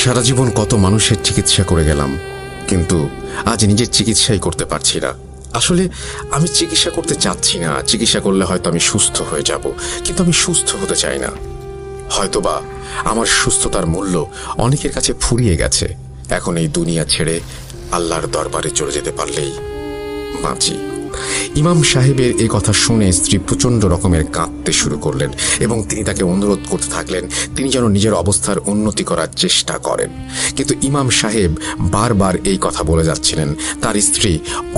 সারা জীবন কত মানুষের চিকিৎসা করে গেলাম, কিন্তু আজ নিজের চিকিৎসাই করতে পারছি না। আসলে আমি চিকিৎসা করতে চাচ্ছি না। চিকিৎসা করলে হয়তো আমি সুস্থ হয়ে যাব, কিন্তু আমি সুস্থ হতে চাই না। হয়তোবা আমার সুস্থতার মূল্য অনেকের কাছে ফুরিয়ে গেছে। এখন এই দুনিয়া ছেড়ে আল্লাহর দরবারে চলে যেতে পারলেই বাঁচি। ইমাম সাহেবের এই কথা শুনে স্ত্রী প্রচণ্ড রকমের কাঁদতে শুরু করলেন এবং তিনি তাকে অনুরোধ করতে থাকলেন তিনি যেন নিজের অবস্থার উন্নতি করার চেষ্টা করেন। কিন্তু ইমাম সাহেব বারবার এই কথা বলে যাচ্ছিলেন। তার স্ত্রী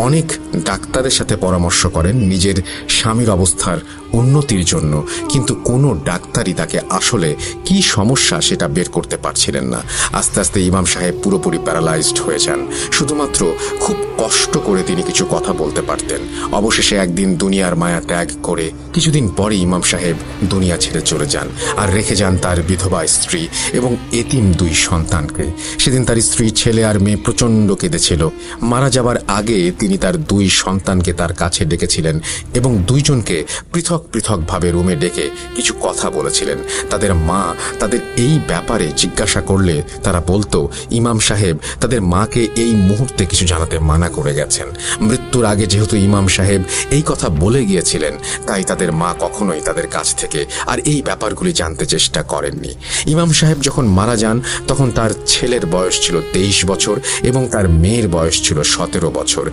অনেক ডাক্তারের সাথে পরামর্শ করেন নিজের স্বামীর অবস্থার উন্নতির জন্য, কিন্তু কোনো ডাক্তারই তাকে আসলে কি সমস্যা সেটা বের করতে পারছিলেন না। আস্তে আস্তে ইমাম সাহেব পুরোপুরি প্যারালাইজড হয়ে যান। শুধুমাত্র খুব কষ্ট করে তিনি কিছু কথা বলতে পারতেন। অবশেষে একদিন দুনিয়ার মায়া ত্যাগ করে কিছুদিন পরে ইমাম সাহেব দুনিয়া ছেড়ে চলে যান আর রেখে যান তার বিধবা স্ত্রী এবং এতিম 2 সন্তানকে। সেদিন তার স্ত্রী, ছেলে আর মেয়ে প্রচণ্ড কেঁদেছিল। মারা যাবার আগে তিনি তার 2 সন্তানকে তার কাছে ডেকেছিলেন এবং 2 জনকে পৃথক পৃথকভাবে রুমে ডেকে কিছু কথা বলেছিলেন। তাদের মা তাদের এই ব্যাপারে জিজ্ঞাসা করলে তারা বলতো ইমাম সাহেব তাদের মাকে এই মুহূর্তে কিছু জানাতে মানা করে গেছেন। মৃত্যুর আগে যেহেতু ইমাম সাহেব এই কথা বলে গিয়েছিলেন, তাই তাদের মা কখনোই তাদের কাছ থেকে আর এই ব্যাপারগুলি জানতে চেষ্টা করেননি। ইমাম সাহেব যখন মারা যান তখন তার ছেলের বয়স ছিল 23 বছর এবং তার মেয়ের বয়স ছিল 17 বছর।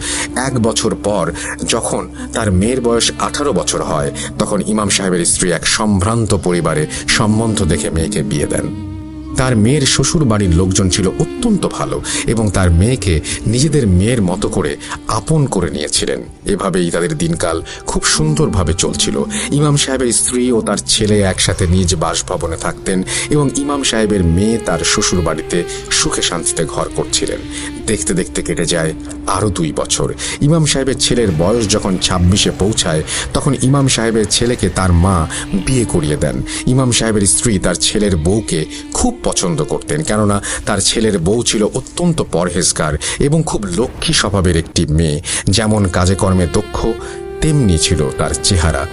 1 বছর পর যখন তার মেয়ের বয়স 18 বছর হয়, তখন ইমাম সাহেবের স্ত্রী এক সম্ভ্রান্ত পরিবারে সম্বন্ধ দেখে মেয়েকে বিয়ে দেন। তার মেয়ের শ্বশুর বাড়ির লোকজন ছিল অত্যন্ত ভালো এবং তার মেয়েকে নিজেদের মেয়ের মতো করে আপন করে নিয়েছিলেন। এভাবেই তাদের দিনকাল খুব সুন্দরভাবে চলছিল। ইমাম সাহেবের স্ত্রী ও তার ছেলে একসাথে নিজ বাসভবনে থাকতেন এবং ইমাম সাহেবের মেয়ে তার শ্বশুর বাড়িতে সুখে শান্তিতে ঘর করছিলেন। দেখতে দেখতে কেটে যায় আরও 2 বছর। ইমাম সাহেবের ছেলের বয়স যখন 26-এ পৌঁছায়, তখন ইমাম সাহেবের ছেলেকে তার মা বিয়ে করিয়ে দেন। ইমাম সাহেবের স্ত্রী তার ছেলের বউকে খুব পছন্দ করতেন, কেননা তার ছেলের বউ ছিল অত্যন্ত পরহেজগার এবং খুব লক্ষ্মী স্বভাবের একটি মেয়ে। যেমন কাজে কর্মে দক্ষ, তেমনি ছিল তার চেহারা।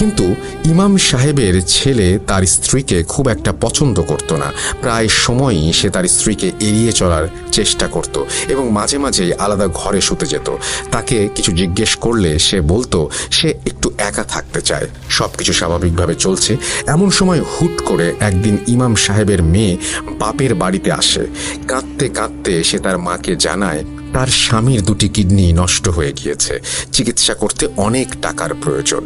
কিন্তু ইমাম সাহেবের ছেলে তার স্ত্রীকে খুব একটা পছন্দ করত না। প্রায় সময়ই সে তার স্ত্রীকে এড়িয়ে চলার চেষ্টা করত এবং মাঝে মাঝেই আলাদা ঘরে শুতে যেত। তাকে কিছু জিজ্ঞেস করলে সে বলতো সে একটু একা থাকতে চায়। সবকিছু স্বাভাবিকভাবে চলছে, এমন সময় হুট করে একদিন ইমাম সাহেবের মেয়ে বাপের বাড়িতে আসে। কাঁদতে কাঁদতে সে তার মাকে জানায় তার স্বামীর 2টি কিডনি নষ্ট হয়ে গিয়েছে, চিকিৎসা করতে অনেক টাকার প্রয়োজন।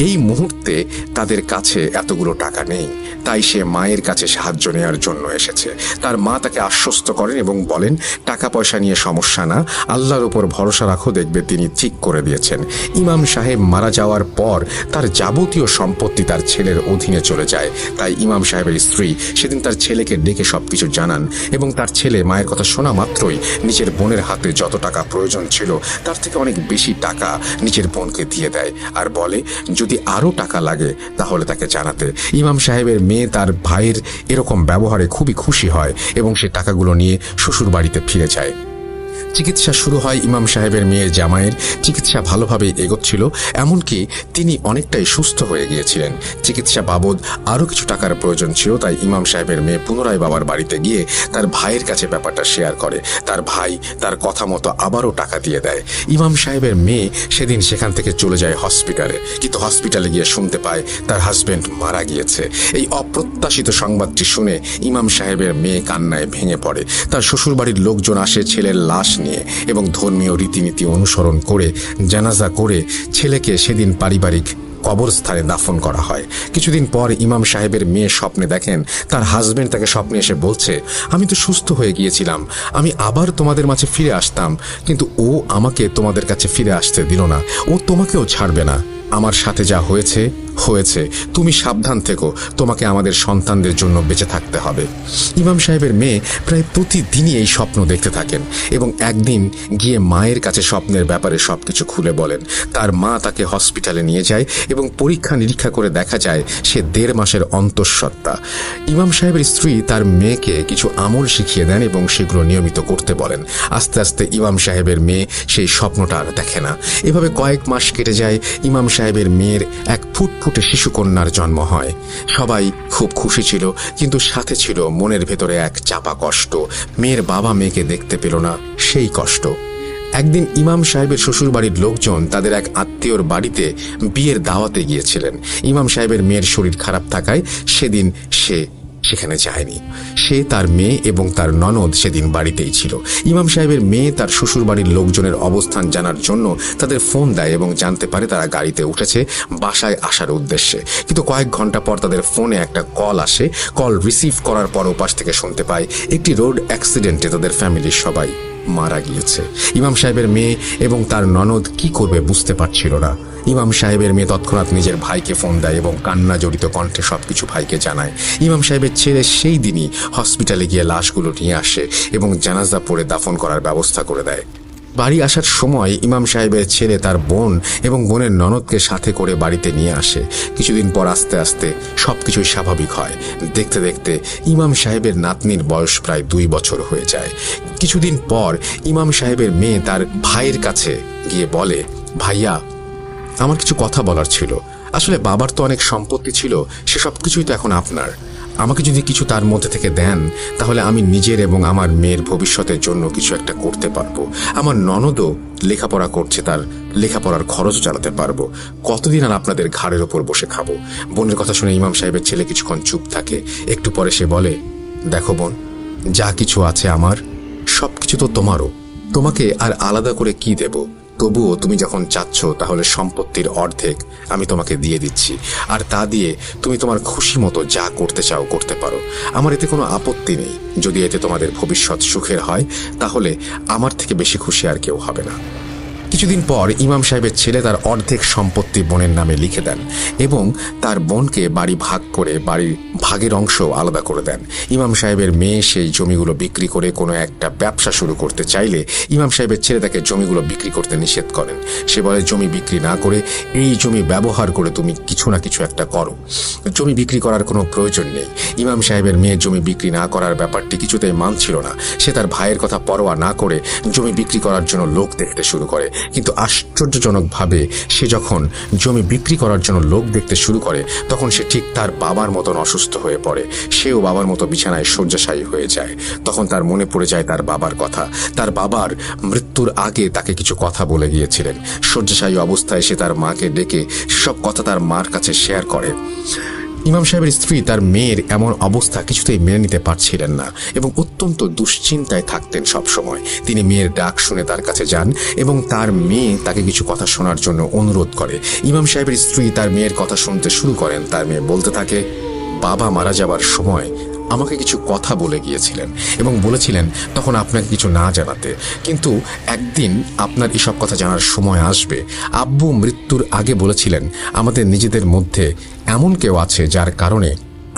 এই মুহূর্তে তাদের কাছে এতগুলো টাকা নেই, তাই সে মায়ের কাছে সাহায্য নেওয়ার জন্য এসেছে। তার মা তাকে আশ্বস্ত করেন এবং বলেন টাকা পয়সা নিয়ে সমস্যা না, আল্লাহর উপর ভরসা রাখো, দেখবে তিনি ঠিক করে দিয়েছেন। ইমাম সাহেব মারা যাওয়ার পর তার যাবতীয় সম্পত্তি তার ছেলের অধীনে চলে যায়। তাই ইমাম সাহেবের স্ত্রী সেদিন তার ছেলেকে ডেকে সবকিছু জানান এবং তার ছেলে মায়ের কথা শোনা মাত্রই নিজের বোনের হাতে যত টাকা প্রয়োজন ছিল তার থেকে অনেক বেশি টাকা নিজের বোনকে দিয়ে দেয় আর বলে যদি আরও টাকা লাগে তাহলে তাকে জানাতে। ইমাম সাহেবের মেয়ে তার ভাইয়ের এরকম ব্যবহারে খুবই খুশি হয় এবং সে টাকাগুলো নিয়ে শ্বশুর বাড়িতে ফিরে যায়। চিকিৎসা শুরু হয় ইমাম সাহেবের মেয়ের জামাইয়ের। চিকিৎসা ভালোভাবে এগোচ্ছিল, এমনকি তিনি অনেকটাই সুস্থ হয়ে গিয়েছিলেন। চিকিৎসা বাবদ আরও কিছু টাকার প্রয়োজন ছিল, তাই ইমাম সাহেবের মেয়ে পুনরায় বাবার বাড়িতে গিয়ে তার ভাইয়ের কাছে ব্যাপারটা শেয়ার করে। তার ভাই তার কথা মতো আবারও টাকা দিয়ে দেয়। ইমাম সাহেবের মেয়ে সেদিন সেখান থেকে চলে যায় হসপিটালে, কিন্তু হসপিটালে গিয়ে শুনতে পায় তার হাজব্যান্ড মারা গিয়েছে। এই অপ্রত্যাশিত সংবাদটি শুনে ইমাম সাহেবের মেয়ে কান্নায় ভেঙে পড়ে। তার শ্বশুরবাড়ির লোকজন আসে ছেলের লাশ নিয়ে এবং ধর্মীয় রীতিনীতি অনুসরণ করে জানাজা করে ছেলেকে সেদিন পারিবারিক কবরস্থানে দাফন করা হয়। কিছুদিন পর ইমাম সাহেবের মেয়ে স্বপ্নে দেখেন তার হাজবেন্ড তাকে স্বপ্নে এসে বলছে আমি তো সুস্থ হয়ে গিয়েছিলাম, আমি আবার তোমাদের মাঝে ফিরে আসতাম, কিন্তু ও আমাকে তোমাদের কাছে ফিরে আসতে দিল না, ও তোমাকেও ছাড়বে না। আমার সাথে যা হয়েছে হয়েছে, তুমি সাবধান থেকো, তোমাকে আমাদের সন্তানদের জন্য বেঁচে থাকতে হবে। ইমাম সাহেবের মেয়ে প্রায় প্রতিদিনই এই স্বপ্ন দেখতে থাকেন এবং একদিন গিয়ে মায়ের কাছে স্বপ্নের ব্যাপারে সবকিছু খুলে বলেন। তার মা তাকে হসপিটালে নিয়ে যায় এবং পরীক্ষা নিরীক্ষা করে দেখা যায় সে 1.5 মাসের অন্তঃসত্ত্বা। ইমাম সাহেবের স্ত্রী তার মেয়েকে কিছু আমল শিখিয়ে দেন এবং সেগুলো নিয়মিত করতে বলেন। আস্তে আস্তে ইমাম সাহেবের মেয়ে সেই স্বপ্নটা আর দেখে না। এভাবে কয়েক মাস কেটে যায়। ইমাম সাহেবের মেয়ের 1 ফুট ফুটফুটে শিশুকন্যার জন্ম হয়। সবাই খুব খুশি ছিল, কিন্তু সাথে ছিল মনের ভেতরে এক চাপা কষ্ট। মেয়ের বাবা মেয়েকে দেখতে পেল না, সেই কষ্ট। একদিন ইমাম সাহেবের শ্বশুরবাড়ির লোকজন তাদের এক আত্মীয়র বাড়িতে বিয়ের দাওয়াতে গিয়েছিলেন। ইমাম সাহেবের মেয়ের শরীর খারাপ থাকায় সেদিন সে সেখানে যায়নি। সে, তার মেয়ে এবং তার ননদ সেদিন বাড়িতেই ছিল। ইমাম সাহেবের মেয়ে তার শ্বশুরবাড়ির লোকজনের অবস্থান জানার জন্য তাদের ফোন দেয় এবং জানতে পারে তারা গাড়িতে উঠেছে বাসায় আসার উদ্দেশ্যে। কিন্তু কয়েক ঘন্টা পর তাদের ফোনে একটা কল আসে। কল রিসিভ করার পর ওপাশ থেকে শুনতে পায় একটি রোড অ্যাক্সিডেন্টে তাদের ফ্যামিলির সবাই মারা গিয়েছে। ইমাম সাহেবের মেয়ে এবং তার ননদ কি করবে বুঝতে পারছিল না। ইমাম সাহেবের মেয়ে তৎক্ষণাৎ নিজের ভাইকে ফোন দেয় এবং কান্না জড়িত কণ্ঠে সবকিছু ভাইকে জানায়। ইমাম সাহেবের ছেলে সেই দিনই হসপিটালে গিয়ে লাশগুলো নিয়ে আসে এবং জানাজা পড়ে দাফন করার ব্যবস্থা করে দেয়। বাড়ি আসার সময় ইমাম সাহেবের ছেলে তার বোন এবং বোনের ননদকে সাথে করে বাড়িতে নিয়ে আসে। কিছুদিন পর আস্তে আস্তে সবকিছুই স্বাভাবিক হয়। দেখতে দেখতে ইমাম সাহেবের নাতনির বয়স প্রায় 2 বছর হয়ে যায়। কিছুদিন পর ইমাম সাহেবের মেয়ে তার ভাইয়ের কাছে গিয়ে বলে, ভাইয়া, আমার কিছু কথা বলার ছিল। আসলে বাবার তো অনেক সম্পত্তি ছিল, সে সব কিছুই তো এখন আপনার। আমাকে যদি কিছু তার মধ্যে থেকে দেন তাহলে আমি নিজের এবং আমার মেয়ের ভবিষ্যতের জন্য কিছু একটা করতে পারবো। আমার ননদও লেখাপড়া করছে, তার লেখাপড়ার খরচ চালাতে পারবো। কতদিন আর আপনাদের ঘাড়ের ওপর বসে খাবো? বোনের কথা শুনে ইমাম সাহেবের ছেলে কিছুক্ষণ চুপ থাকে। একটু পরে সে বলে, দেখো বোন, যা কিছু আছে আমার সব কিছু তো তোমারও। তোমাকে আর আলাদা করে কি দেব? তবুও তুমি যখন চাচ্ছ তাহলে সম্পত্তির অর্ধেক আমি তোমাকে দিয়ে দিচ্ছি, আর তা দিয়ে তুমি তোমার খুশি মতো যা করতে চাও করতে পারো। আমার এতে কোনো আপত্তি নেই। যদি এতে তোমাদের ভবিষ্যৎ সুখের হয় তাহলে আমার থেকে বেশি খুশি আর কেউ হবে না। কিছুদিন পর ইমাম সাহেবের ছেলে তার অর্ধেক সম্পত্তি বোনের নামে লিখে দেন এবং তার বোনকে বাড়ি ভাগ করে বাড়ির ভাগের অংশ আলাদা করে দেন। ইমাম সাহেবের মেয়ে সেই জমিগুলো বিক্রি করে কোনো একটা ব্যবসা শুরু করতে চাইলে ইমাম সাহেবের ছেলে তাকে জমিগুলো বিক্রি করতে নিষেধ করেন। সে বলে, জমি বিক্রি না করে এই জমি ব্যবহার করে তুমি কিছু না কিছু একটা করো। জমি বিক্রি করার কোনো প্রয়োজন নেই। ইমাম সাহেবের মেয়ে জমি বিক্রি না করার ব্যাপারটি কিছুতেই মানছিল না। সে তার ভাইয়ের কথা পরোয়া না করে জমি বিক্রি করার জন্য লোক দেখতে শুরু করে। কিন্তু আশ্চর্যজনকভাবে সে যখন জমি বিক্রি করার জন্য লোক দেখতে শুরু করে তখন সে ঠিক তার বাবার মতন অসুস্থ হয়ে পড়ে। সেও বাবার মতো বিছানায় শয্যাশায়ী হয়ে যায়। তখন তার মনে পড়ে যায় তার বাবার কথা। তার বাবার মৃত্যুর আগে তাকে কিছু কথা বলে গিয়েছিলেন। শয্যাশায়ী অবস্থায় সে তার মাকে ডেকে সব কথা তার মার কাছে শেয়ার করে। ইমাম সাহেবের স্ত্রী তার মেয়ের এমন অবস্থা কিছুতেই মেনে নিতে পারছিলেন না এবং অত্যন্ত দুশ্চিন্তায় থাকতেন সব সময়। তিনি মেয়ের ডাক শুনে তার কাছে যান এবং তার মেয়ে তাকে কিছু কথা শোনার জন্য অনুরোধ করে। ইমাম সাহেবের স্ত্রী তার মেয়ের কথা শুনতে শুরু করেন। তার মেয়ে বলতে থাকে, বাবা মারা যাবার সময় আমাকে কিছু কথা বলে গিয়েছিলেন এবং বলেছিলেন তখন আপনাকে কিছু না জানাতে, কিন্তু একদিন আপনার এসব কথা জানার সময় আসবে। আব্বু মৃত্যুর আগে বলেছিলেন আমাদের নিজেদের মধ্যে এমন কেউ আছে যার কারণে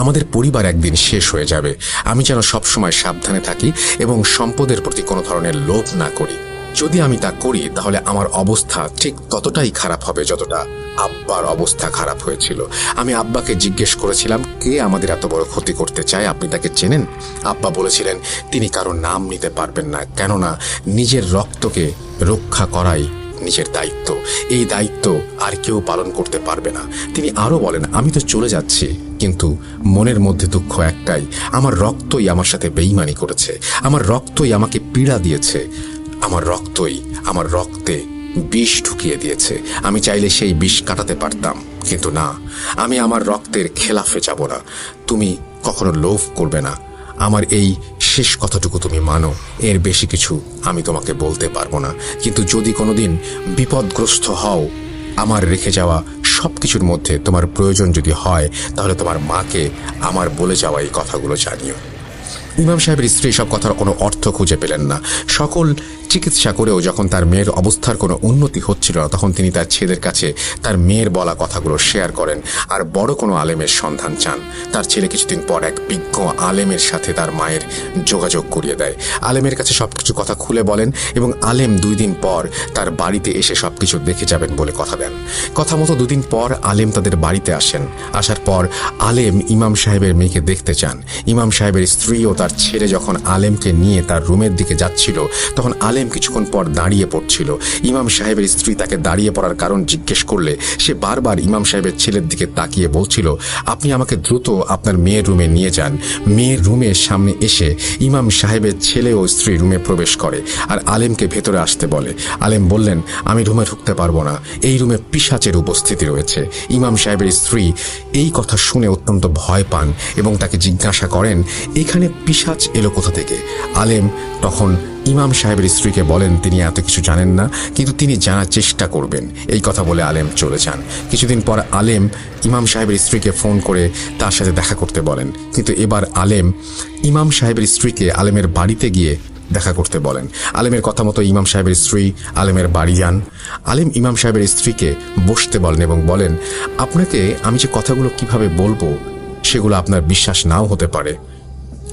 আমাদের পরিবার একদিন শেষ হয়ে যাবে। আমি যেন সবসময় সাবধানে থাকি এবং সম্পদের প্রতি কোনো ধরনের লোভ না করি। যদি আমি তা করি তাহলে আমার অবস্থা ঠিক ততটাই খারাপ হবে যতটা আব্বার অবস্থা খারাপ হয়েছিল। আমি আব্বাকে জিজ্ঞেস করেছিলাম, কে আমাদের এত বড় ক্ষতি করতে চায়, আপনি তাকে চেনেন? আব্বা বলেছিলেন তিনি কারো নাম নিতে পারবেন না, কেননা নিজের রক্তকে রক্ষা করাই নিজের দায়িত্ব। এই দায়িত্ব আর কেউ পালন করতে পারবে না। তিনি আরো বলেন, আমি তো চলে যাচ্ছি, কিন্তু মনের মধ্যে দুঃখ একটাই, আমার রক্তই আমার সাথে বেঈমানি করেছে, আমার রক্তই আমাকে পীড়া দিয়েছে, আমার রক্তই আমার রক্তে বিষ ঢুকিয়ে দিয়েছে। আমি চাইলে সেই বিষ কাটাতে পারতাম, কিন্তু না, আমি আমার রক্তের খেলাফে যাব না। তুমি কখনো লোভ করবে না। আমার এই শেষ কথাটুকু তুমি মানো, এর বেশি কিছু আমি তোমাকে বলতে পারবো না। কিন্তু যদি কোনোদিন বিপদগ্রস্ত হও, আমার রেখে যাওয়া সব কিছুর মধ্যে তোমার প্রয়োজন যদি হয় তাহলে তোমার মাকে আমার বলে যাওয়া এই কথাগুলো জানিও। ইমাম সাহেবের স্ত্রী সব কথার কোনো অর্থ খুঁজে পেলেন না। সকল চিকিৎসা করেও যখন তার মেয়ের অবস্থার কোনো উন্নতি হচ্ছিল না তখন তিনি তার ছেলের কাছে তার মেয়ের বলা কথাগুলো শেয়ার করেন আর বড় কোনো আলেমের সন্ধান চান। তার ছেলে কিছুদিন পর এক বিজ্ঞ আলেমের সাথে তার মায়ের যোগাযোগ করিয়ে দেয়। আলেমের কাছে সবকিছু কথা খুলে বলেন এবং আলেম 2 দিন পর তার বাড়িতে এসে সবকিছু দেখে যাবেন বলে কথা দেন। কথা মতো 2 দিন পর আলেম তাদের বাড়িতে আসেন। আসার পর আলেম ইমাম সাহেবের মেয়েকে দেখতে চান। ইমাম সাহেবের স্ত্রী ও তার ছেলে যখন আলেমকে নিয়ে তার রুমের দিকে যাচ্ছিল তখন আলেম আলেম কিছুক্ষণ পর দাঁড়িয়ে পড়ছিল। ইমাম সাহেবের স্ত্রী তাকে দাঁড়িয়ে পড়ার কারণ জিজ্ঞেস করলে সে বারবার ইমাম সাহেবের ছেলের দিকে তাকিয়ে বলছিল, আপনি আমাকে দ্রুত আপনার মেয়ের রুমে নিয়ে যান। মেয়ের রুমের সামনে এসে ইমাম সাহেবের ছেলে ও স্ত্রী রুমে প্রবেশ করে আর আলেমকে ভেতরে আসতে বলে। আলেম বললেন, আমি রুমে ঢুকতে পারবো না, এই রুমে পিশাচের উপস্থিতি রয়েছে। ইমাম সাহেবের স্ত্রী এই কথা শুনে অত্যন্ত ভয় পান এবং তাকে জিজ্ঞাসা করেন, এখানে পিশাচ এলো কোথা থেকে? আলেম তখন ইমাম সাহেবের স্ত্রীকে বলেন তিনি এত কিছু জানেন না, কিন্তু তিনি জানার চেষ্টা করবেন। এই কথা বলে আলেম চলে যান। কিছুদিন পর আলেম ইমাম সাহেবের স্ত্রীকে ফোন করে তার সাথে দেখা করতে বলেন, কিন্তু এবার আলেম ইমাম সাহেবের স্ত্রীকে আলেমের বাড়িতে গিয়ে দেখা করতে বলেন। আলেমের কথা মতো ইমাম সাহেবের স্ত্রী আলেমের বাড়ি যান। আলেম ইমাম সাহেবের স্ত্রীকে বসতে বলেন এবং বলেন, আপনাকে আমি যে কথাগুলো কিভাবে বলবো সেগুলো আপনার বিশ্বাস নাও হতে পারে,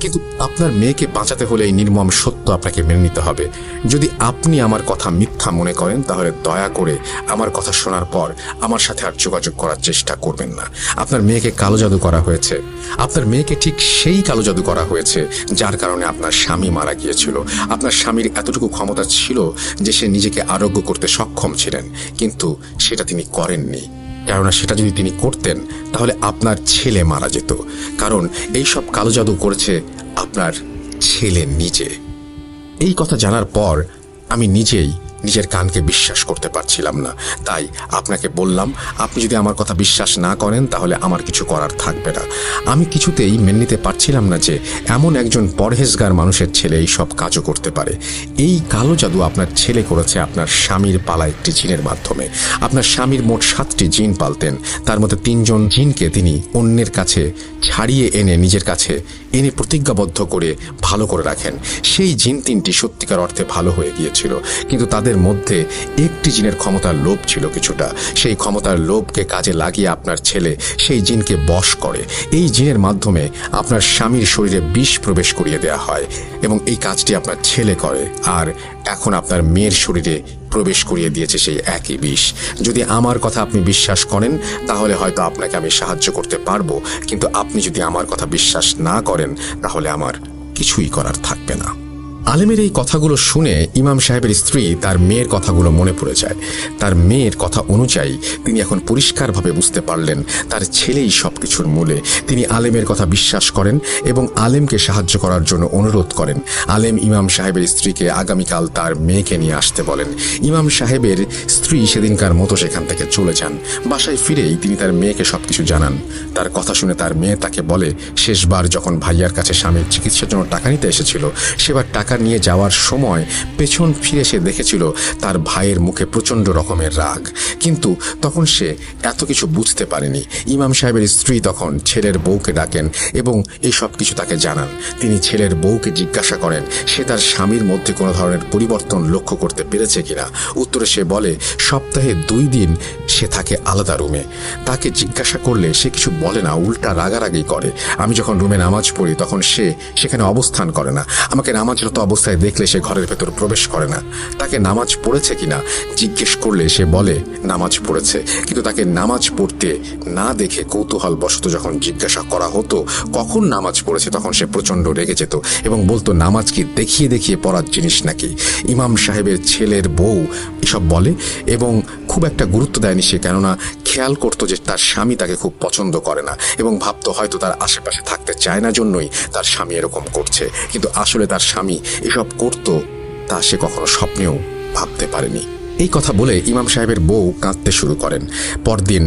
কিন্তু আপনার মেয়েকে বাঁচাতে হলে এই নির্মম সত্য আপনাকে মেনে নিতে হবে। যদি আপনি আমার কথা মিথ্যা মনে করেন তাহলে দয়া করে আমার কথা শোনার পর আমার সাথে আর যোগাযোগ করার চেষ্টা করবেন না। আপনার মেয়েকে কালো জাদু করা হয়েছে। আপনার মেয়েকে ঠিক সেই কালো জাদু করা হয়েছে যার কারণে আপনার স্বামী মারা গিয়েছিল। আপনার স্বামীর এতটুকু ক্ষমতা ছিল যে সে নিজেকে আরোগ্য করতে সক্ষম ছিলেন, কিন্তু সেটা তিনি করেননি। কেননা সেটা যদি তিনি করতেন তাহলে আপনার ছেলে মারা যেত, কারণ এই সব কালো জাদু করেছে আপনার ছেলে নিজে। এই কথা জানার পর আমি নিজেই নিজের কানকে বিশ্বাস করতে পারছিলাম না। তাই আপনাকে বললাম, আপনি যদি আমার কথা বিশ্বাস না করেন তাহলে আমার কিছু করার থাকবে না। আমি কিছুতেই মেনে নিতে পারছিলাম না যে এমন একজন পরহেজগার মানুষের ছেলে এই সব কাজও করতে পারে। এই কালো জাদু আপনার ছেলে করেছে আপনার স্বামীর পালা একটি জিনের মাধ্যমে। আপনার স্বামীর মোট 7টি জিন পালতেন, তার মধ্যে 3 জন জিনকে তিনি অন্যের কাছে ছাড়িয়ে এনে নিজের কাছে এনে প্রতিজ্ঞাবদ্ধ করে ভালো করে রাখেন। সেই জিন 3টি সত্যিকার অর্থে ভালো হয়ে গিয়েছিল, কিন্তু তাদের মধ্যে একটি জিনের ক্ষমতার লোভ ছিল কিছুটা। সেই ক্ষমতার লোভকে কাজে লাগিয়ে আপনার ছেলে সেই জিনকে বশ করে। এই জিনের মাধ্যমে আপনার স্বামীর শরীরে বিষ প্রবেশ করিয়ে দেওয়া হয় এবং এই কাজটি আপনার ছেলে করে, আর এখন আপনার মেয়ের শরীরে প্রবেশ করিয়ে দিয়েছে সেই একই বিষ। যদি আমার কথা আপনি বিশ্বাস করেন তাহলে হয়তো আপনাকে আমি সাহায্য করতে পারবো, কিন্তু আপনি যদি আমার কথা বিশ্বাস না করেন তাহলে আমার কিছুই করার থাকবে না। আলেমের এই কথাগুলো শুনে ইমাম সাহেবের স্ত্রী তার মেয়ের কথাগুলো মনে পড়ে যায়। তার মেয়ের কথা অনুযায়ী তিনি এখন পরিষ্কারভাবে বুঝতে পারলেন তার ছেলেই সবকিছুর মূলে। তিনি আলেমের কথা বিশ্বাস করেন এবং আলেমকে সাহায্য করার জন্য অনুরোধ করেন। আলেম ইমাম সাহেবের স্ত্রীকে আগামীকাল তার মেয়েকে নিয়ে আসতে বলেন। ইমাম সাহেবের স্ত্রী সেদিনকার মতো সেখান থেকে চলে যান। বাসায় ফিরেই তিনি তার মেয়েকে সবকিছু জানান। তার কথা শুনে তার মেয়ে তাকে বলে, শেষবার যখন ভাইয়ার কাছে স্বামীর চিকিৎসার জন্য টাকা নিতে এসেছিল সেবার টাকা নিয়ে যাওয়ার সময় পেছন ফিরে সে দেখেছিল তার ভাইয়ের মুখে প্রচণ্ড রকমের রাগ, কিন্তু তখন সে এত কিছু বুঝতে পারেনি। ইমাম সাহেবের স্ত্রী তখন ছেলের বউকে ডাকেন এবং এই সব কিছু তাকে জানান। তিনি ছেলের বউকে জিজ্ঞাসা করেন সে তার স্বামীর মধ্যে কোনো ধরনের পরিবর্তন লক্ষ্য করতে পেরেছে কিনা। উত্তরে সে বলে, সপ্তাহে 2 দিন সে থাকে আলাদা রুমে। তাকে জিজ্ঞাসা করলে সে কিছু বলে না, উল্টা রাগারাগি করে। আমি যখন রুমে নামাজ পড়ি তখন সে সেখানে অবস্থান করে না। আমাকে নামাজরত অবস্থায় দেখলে সে ঘরের ভেতর প্রবেশ করে না। তাকে নামাজ পড়েছে কিনা জিজ্ঞেস করলে সে বলে নামাজ পড়েছে, কিন্তু তাকে নামাজ পড়তে না দেখে কৌতূহল বশত যখন জিজ্ঞাসা করা হতো কখন নামাজ পড়েছে তখন সে প্রচণ্ড রেগে যেত এবং বলতো, নামাজ কি দেখিয়ে দেখিয়ে পড়ার জিনিস নাকি? ইমাম সাহেবের ছেলের বউ এসব বলে এবং খুব একটা গুরুত্ব দেয়নি সে, কেননা খেয়াল করতো যে তার স্বামী তাকে খুব পছন্দ করে না এবং ভাবতো হয়তো তার আশেপাশে থাকতে চায় না জন্যই তার স্বামী এরকম করছে। কিন্তু আসলে তার স্বামী এসব করতো তা সে কখনো স্বপ্নেও ভাবতে পারেনি। এই কথা বলে ইমাম সাহেবের বউ কাঁদতে শুরু করেন। পরদিন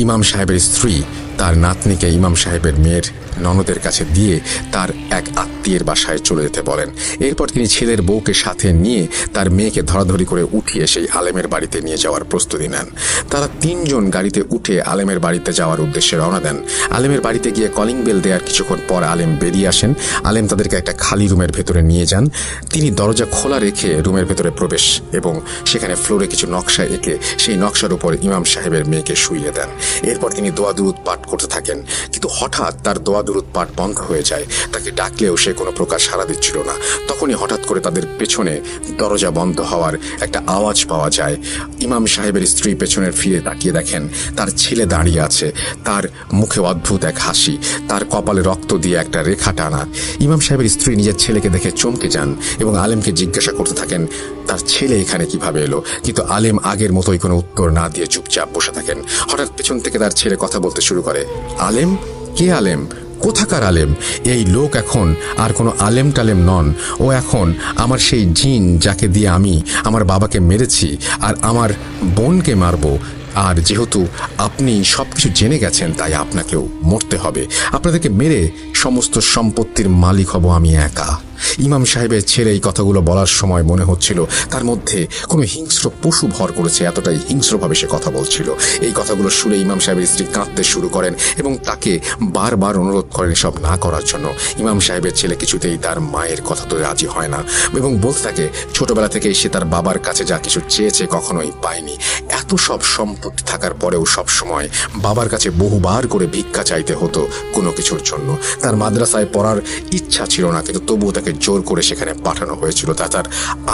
ইমাম সাহেবের স্ত্রী তার নাতনিকে ইমাম সাহেবের মেয়ের ননদের কাছে দিয়ে তার এক আত্মীয়ের বাসায় চলে যেতে বলেন। এরপর তিনি ছেলের বউকে সাথে নিয়ে তার মেয়েকে ধরাধরি করে উঠিয়ে সেই আলেমের বাড়িতে নিয়ে যাওয়ার প্রস্তুতি নেন। তারা 3 জন গাড়িতে উঠে আলেমের বাড়িতে যাওয়ার উদ্দেশ্যে রওনা দেন। আলেমের বাড়িতে গিয়ে কলিং বেল দেওয়ার কিছুক্ষণ পর আলেম বেরিয়ে আসেন। আলেম তাদেরকে একটা খালি রুমের ভেতরে নিয়ে যান। তিনি দরজা খোলা রেখে রুমের ভেতরে প্রবেশ এবং সেখানে ফ্লোরে কিছু নকশা এঁকে সেই নকশার উপর ইমাম সাহেবের মেয়েকে শুইয়ে দেন। এরপর তিনি দোয়া দুরুদ পাঠ করতে থাকেন, কিন্তু হঠাৎ তার দোয়া উৎপাত বন্ধ হয়ে যায়। তাকে ডাকলেও সে কোনো প্রকার সাড়া দিচ্ছিল না। তখনই হঠাৎ করে তাদের পেছনে দরজা বন্ধ হওয়ার একটা আওয়াজ পাওয়া যায়। ইমাম সাহেবের স্ত্রী পেছনের ফিরে তাকিয়ে দেখেন তার ছেলে দাঁড়িয়ে আছে। তার মুখে অদ্ভুত এক হাসি, তার কপালে রক্ত দিয়ে একটা রেখা টানা। ইমাম সাহেবের স্ত্রী নিজের ছেলেকে দেখে চমকে যান এবং আলেমকে জিজ্ঞাসা করতে থাকেন তার ছেলে এখানে কিভাবে এলো। কিন্তু আলেম আগের মতোই কোনো উত্তর না দিয়ে চুপচাপ বসে থাকেন। হঠাৎ পেছন থেকে তার ছেলে কথা বলতে শুরু করে, আলেম? কে আলেম? কোথাকার আলেম? এই লোক এখন আর কোনো আলেম টালেম নন, ও এখন আমার সেই জিন যাকে দিয়ে আমি আমার বাবাকে মেরেছি আর আমার বোনকে মারবো। আর যেহেতু আপনি সবকিছু জেনে গেছেন তাই আপনাকেও মরতে হবে। আপনাদেরকে মেরে সমস্ত সম্পত্তির মালিক হব আমি একা। ইমাম সাহেবের ছেলে এই কথাগুলো বলার সময় মনে হচ্ছিল তার মধ্যে কোনো হিংস্র পশু ভর করেছে, এতটাই হিংস্রভাবে সে কথা বলছিল। এই কথাগুলো শুনে ইমাম সাহেবের স্ত্রী কাঁদতে শুরু করেন এবং তাকে বারবার অনুরোধ করেন সব না করার জন্য। ইমাম সাহেবের ছেলে কিছুতেই তার মায়ের কথা তো রাজি হয় না এবং বলতে থাকে ছোটবেলা থেকেই সে তার বাবার কাছে যা কিছু চেয়েছে কখনোই পায়নি। এত সব সম্পত্তি থাকার পরেও সব সময় বাবার কাছে বহুবার করে ভিক্ষা চাইতে হতো কোনো কিছুর জন্য। তার মাদ্রাসায় পড়ার ইচ্ছা ছিল না, কিন্তু তবুও তাকে জোর করে সেখানে পাঠানো হয়েছিল। তা তার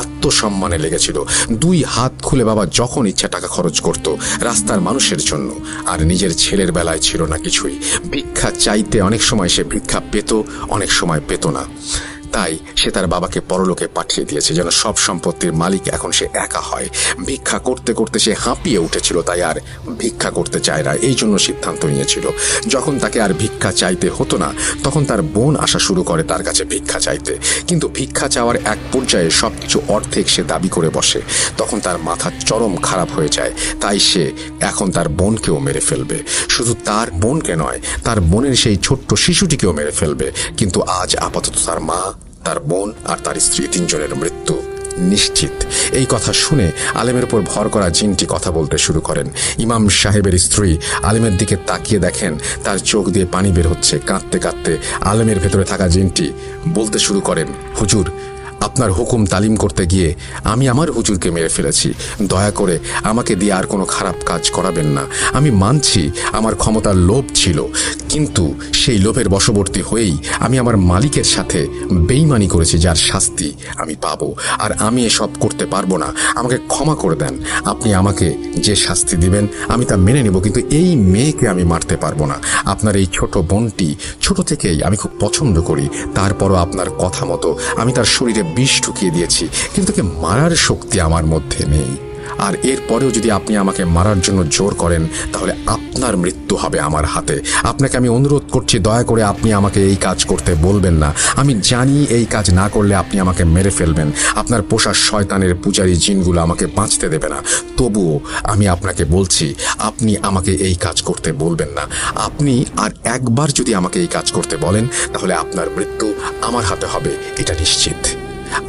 আত্মসম্মানে লেগেছিল। দুই হাত খুলে বাবা যখন ইচ্ছা টাকা খরচ করত রাস্তার মানুষের জন্য, আর নিজের ছেলের বেলায় ছিল না কিছুই। ভিক্ষা চাইতে অনেক সময় সে ভিক্ষা পেত, অনেক সময় পেত না। তাই সে তার বাবাকে পরলোকে পাঠিয়ে দিয়েছে যেন সব সম্পত্তির মালিক এখন সে একা হয়। ভিক্ষা করতে করতে সে হাঁপিয়ে উঠেছিল, তাই আর ভিক্ষা করতে চায় না। এই জন্য সিদ্ধান্ত নিয়েছিল যখন তাকে আর ভিক্ষা চাইতে হতো না তখন তার বোন আসা শুরু করে তার কাছে ভিক্ষা চাইতে। কিন্তু ভিক্ষা চাওয়ার এক পর্যায়ে সবকিছু অর্ধেক সে দাবি করে বসে। তখন তার মাথা চরম খারাপ হয়ে যায়। তাই সে এখন তার বোনকেও মেরে ফেলবে। শুধু তার বোনকে নয়, তার বোনের সেই ছোট্ট শিশুটিকেও মেরে ফেলবে। কিন্তু আজ আপাতত তার মা, তার বোন আর তার স্ত্রী তিনজনের মৃত্যু নিশ্চিত। এই কথা শুনে আলেমের উপর ভর করা জিনটি কথা বলতে শুরু করেন। ইমাম সাহেবের স্ত্রী আলেমের দিকে তাকিয়ে দেখেন তার চোখ দিয়ে পানি বের হচ্ছে। কাঁদতে কাঁদতে আলেমের ভেতরে থাকা জিনটি বলতে শুরু করেন, হুজুর, আপনার হুকুম তালিম করতে গিয়ে আমি আমার হুজুরকে মেরে ফেলেছি। দয়া করে আমাকে দিয়ে আর কোনো খারাপ কাজ করাবেন না। আমি মানছি আমার ক্ষমতার লোভ ছিল, কিন্তু সেই লোভের বশবর্তী হয়েই আমি আমার মালিকের সাথে বেইমানি করেছি, যার শাস্তি আমি পাবো। আর আমি এসব করতে পারবো না। আমাকে ক্ষমা করে দেন। আপনি আমাকে যে শাস্তি দিবেন আমি তা মেনে নেব, কিন্তু এই মেয়েকে আমি মারতে পারবো না। আপনার এই ছোট বোনটি ছোট থেকেই আমি খুব পছন্দ করি। তারপরও আপনার কথা মতো আমি তার শরীরে বিষ ঢুকিয়ে দিয়েছি, কিন্তু তাকে মারার শক্তি আমার মধ্যে নেই। আর এরপরেও যদি আপনি আমাকে মারার জন্য জোর করেন তাহলে আপনার মৃত্যু হবে আমার হাতে। আপনাকে আমি অনুরোধ করছি, দয়া করে আপনি আমাকে এই কাজ করতে বলবেন না। আমি জানি এই কাজ না করলে আপনি আমাকে মেরে ফেলবেন। আপনার পোষা শয়তানের পূজারী জিনগুলো আমাকে বাঁচতে দেবে না। তবুও আমি আপনাকে বলছি, আপনি আমাকে এই কাজ করতে বলবেন না। আপনি আর একবার যদি আমাকে এই কাজ করতে বলেন তাহলে আপনার মৃত্যু আমার হাতে হবে, এটা নিশ্চিত।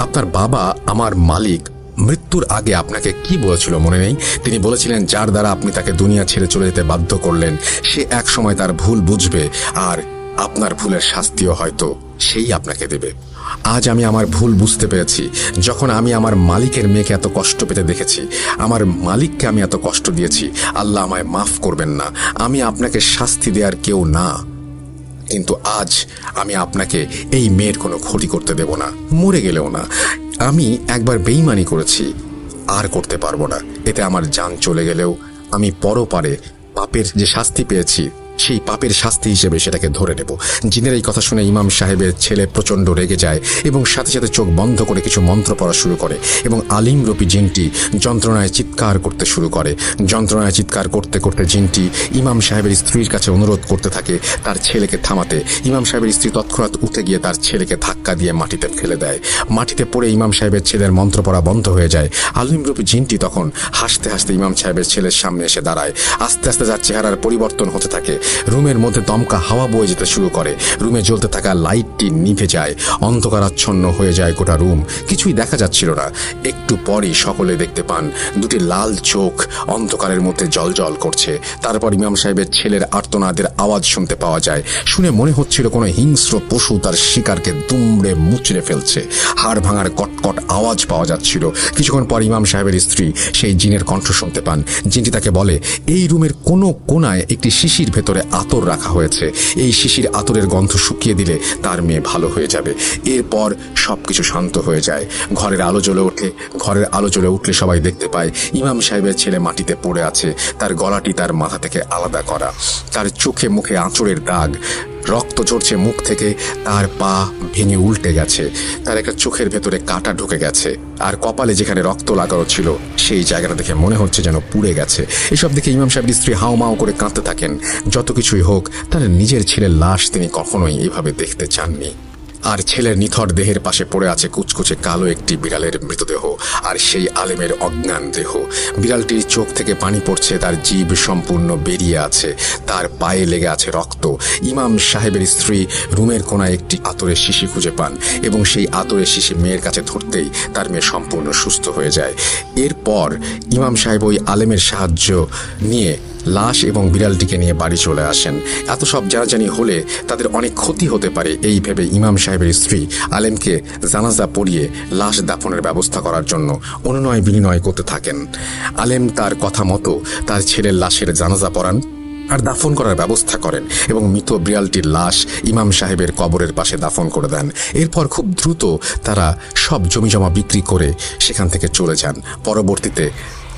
আপনার বাবা আমার মালিক মৃত্যুর আগে আপনাকে কি বলেছিল মনে নেই? তিনি বলেছিলেন যার দ্বারা আপনি তাকে দুনিয়া ছেড়ে চলে যেতে বাধ্য করলেন সে এক সময় তার ভুল বুঝবে, আর আপনার ভুলের শাস্তিও হয়তো সেই আপনাকে দেবে। আজ আমি আমার ভুল বুঝতে পেরেছি। যখন আমি আমার মালিকের মেয়েকে এত কষ্ট পেতে দেখেছি, আমার মালিককে আমি এত কষ্ট দিয়েছি, আল্লাহ আমায় মাফ করবেন না। আমি আপনাকে শাস্তি দেওয়ার কেউ না, কিন্তু আজ আমি আপনাকে এই মেয়ের কোনো ক্ষতি করতে দেব না, মরে গেলেও না। আমি একবার বেইমানি করেছি, আর করতে পারবো না। এতে আমার জান চলে গেলেও আমি পরপারে পাপের যে শাস্তি পেয়েছি সেই পাপের শাস্তি হিসেবে সেটাকে ধরে নেব। জিনের এই কথা শুনে ইমাম সাহেবের ছেলে প্রচণ্ড রেগে যায় এবং সাথে সাথে চোখ বন্ধ করে কিছু মন্ত্র পড়া শুরু করে এবং আলিম রূপী জিনটি যন্ত্রণায় চিৎকার করতে শুরু করে। যন্ত্রণায় চিৎকার করতে করতে জিনটি ইমাম সাহেবের স্ত্রীর কাছে অনুরোধ করতে থাকে তার ছেলেকে থামাতে। ইমাম সাহেবের স্ত্রী তৎক্ষণাৎ উঠে গিয়ে তার ছেলেকে ধাক্কা দিয়ে মাটিতে ফেলে দেয়। মাটিতে পড়ে ইমাম সাহেবের ছেলের মন্ত্র পড়া বন্ধ হয়ে যায়। আলিম রূপী জিনটি তখন হাসতে হাসতে ইমাম সাহেবের ছেলের সামনে এসে দাঁড়ায়। আস্তে আস্তে তার চেহারার পরিবর্তন হতে থাকে। রুমের মধ্যে দমকা হাওয়া বয়ে যেতে শুরু করে। রুমে জ্বলতে থাকা লাইটটি নিভে যায়। অন্ধকারাচ্ছন্ন হয়ে যায় গোটা রুম। কিছুই দেখা যাচ্ছিল না। একটু পরই সকলে দেখতে পান দুটি লাল চোখ অন্ধকারের মধ্যে জলজল করছে। তারপর ইমাম সাহেবের ছেলের আর্তনাদের আওয়াজ শুনতে পাওয়া যায়। শুনে মনে হচ্ছিল কোনো হিংস্র পশু তার শিকারকে দুমড়ে মুচড়ে ফেলছে। হাড় ভাঙার কটকট আওয়াজ পাওয়া যাচ্ছিল। কিছুক্ষণ পর ইমাম সাহেবের স্ত্রী সেই জিনের কণ্ঠ শুনতে পান। জিনটি তাকে বলে, এই রুমের কোনো কোনায় একটি শিশির ভেতরে ভেতরে আতর রাখা হয়েছে। এই শিশির আতরের গন্ধ শুকিয়ে দিলে তার মেয়ে ভালো হয়ে যাবে। এরপর সবকিছু শান্ত হয়ে যায়। ঘরের আলো জ্বলে উঠলে সবাই দেখতে পায় ইমাম সাহেবের ছেলে মাটিতে পড়ে আছে। তার গলাটি তার মাথা থেকে আলাদা করা, তার চোখে মুখে আঁচড়ের দাগ, রক্ত ঝরছে মুখ থেকে, তার পা ভেঙে উল্টে গেছে, তার একটা চোখের ভেতরে কাঁটা ঢুকে গেছে, আর কপালে যেখানে রক্ত লাগানো ছিল সেই জায়গাটা দেখে মনে হচ্ছে যেন পুড়ে গেছে। এসব দেখে ইমাম সাহেবের স্ত্রী হাউমাউ করে কাঁদতে থাকেন। যত কিছুই হোক, তার নিজের ছেলের লাশ তিনি কখনোই এভাবে দেখতে চাননি। আর ছেলের নিথর দেহের পাশে পড়ে আছে কুচকুচে কালো একটি বিড়ালের মৃতদেহ, আর সেই আলেমের অজ্ঞান দেহ। বিড়ালটির চোখ থেকে পানি পড়ছে, তার জিভ সম্পূর্ণ বেরিয়ে আছে, তার পায়ে লেগে আছে রক্ত। ইমাম সাহেবের স্ত্রী রুমের কোনায় একটি আতরের শিশি খুঁজে পান এবং সেই আতরের শিশি মেয়ের কাছে ধরতেই তার মেয়ে সম্পূর্ণ সুস্থ হয়ে যায়। এরপর ইমাম সাহেব ওই আলেমের সাহায্য নিয়ে লাশ এবং বিড়ালটিকে নিয়ে বাড়ি চলে আসেন। এত সব জানাজানি হলে তাদের অনেক ক্ষতি হতে পারে, এই ভেবে ইমাম সাহেবের স্ত্রী আলেমকে জানাজা পড়িয়ে লাশ দাফনের ব্যবস্থা করার জন্য অনুনয় বিনিময় করতে থাকেন। আলেম তার কথা মতো তার ছেলের লাশের জানাজা পড়ান আর দাফন করার ব্যবস্থা করেন এবং মৃত বিড়ালটির লাশ ইমাম সাহেবের কবরের পাশে দাফন করে দেন। এরপর খুব দ্রুত তারা সব জমিজমা বিক্রি করে সেখান থেকে চলে যান। পরবর্তীতে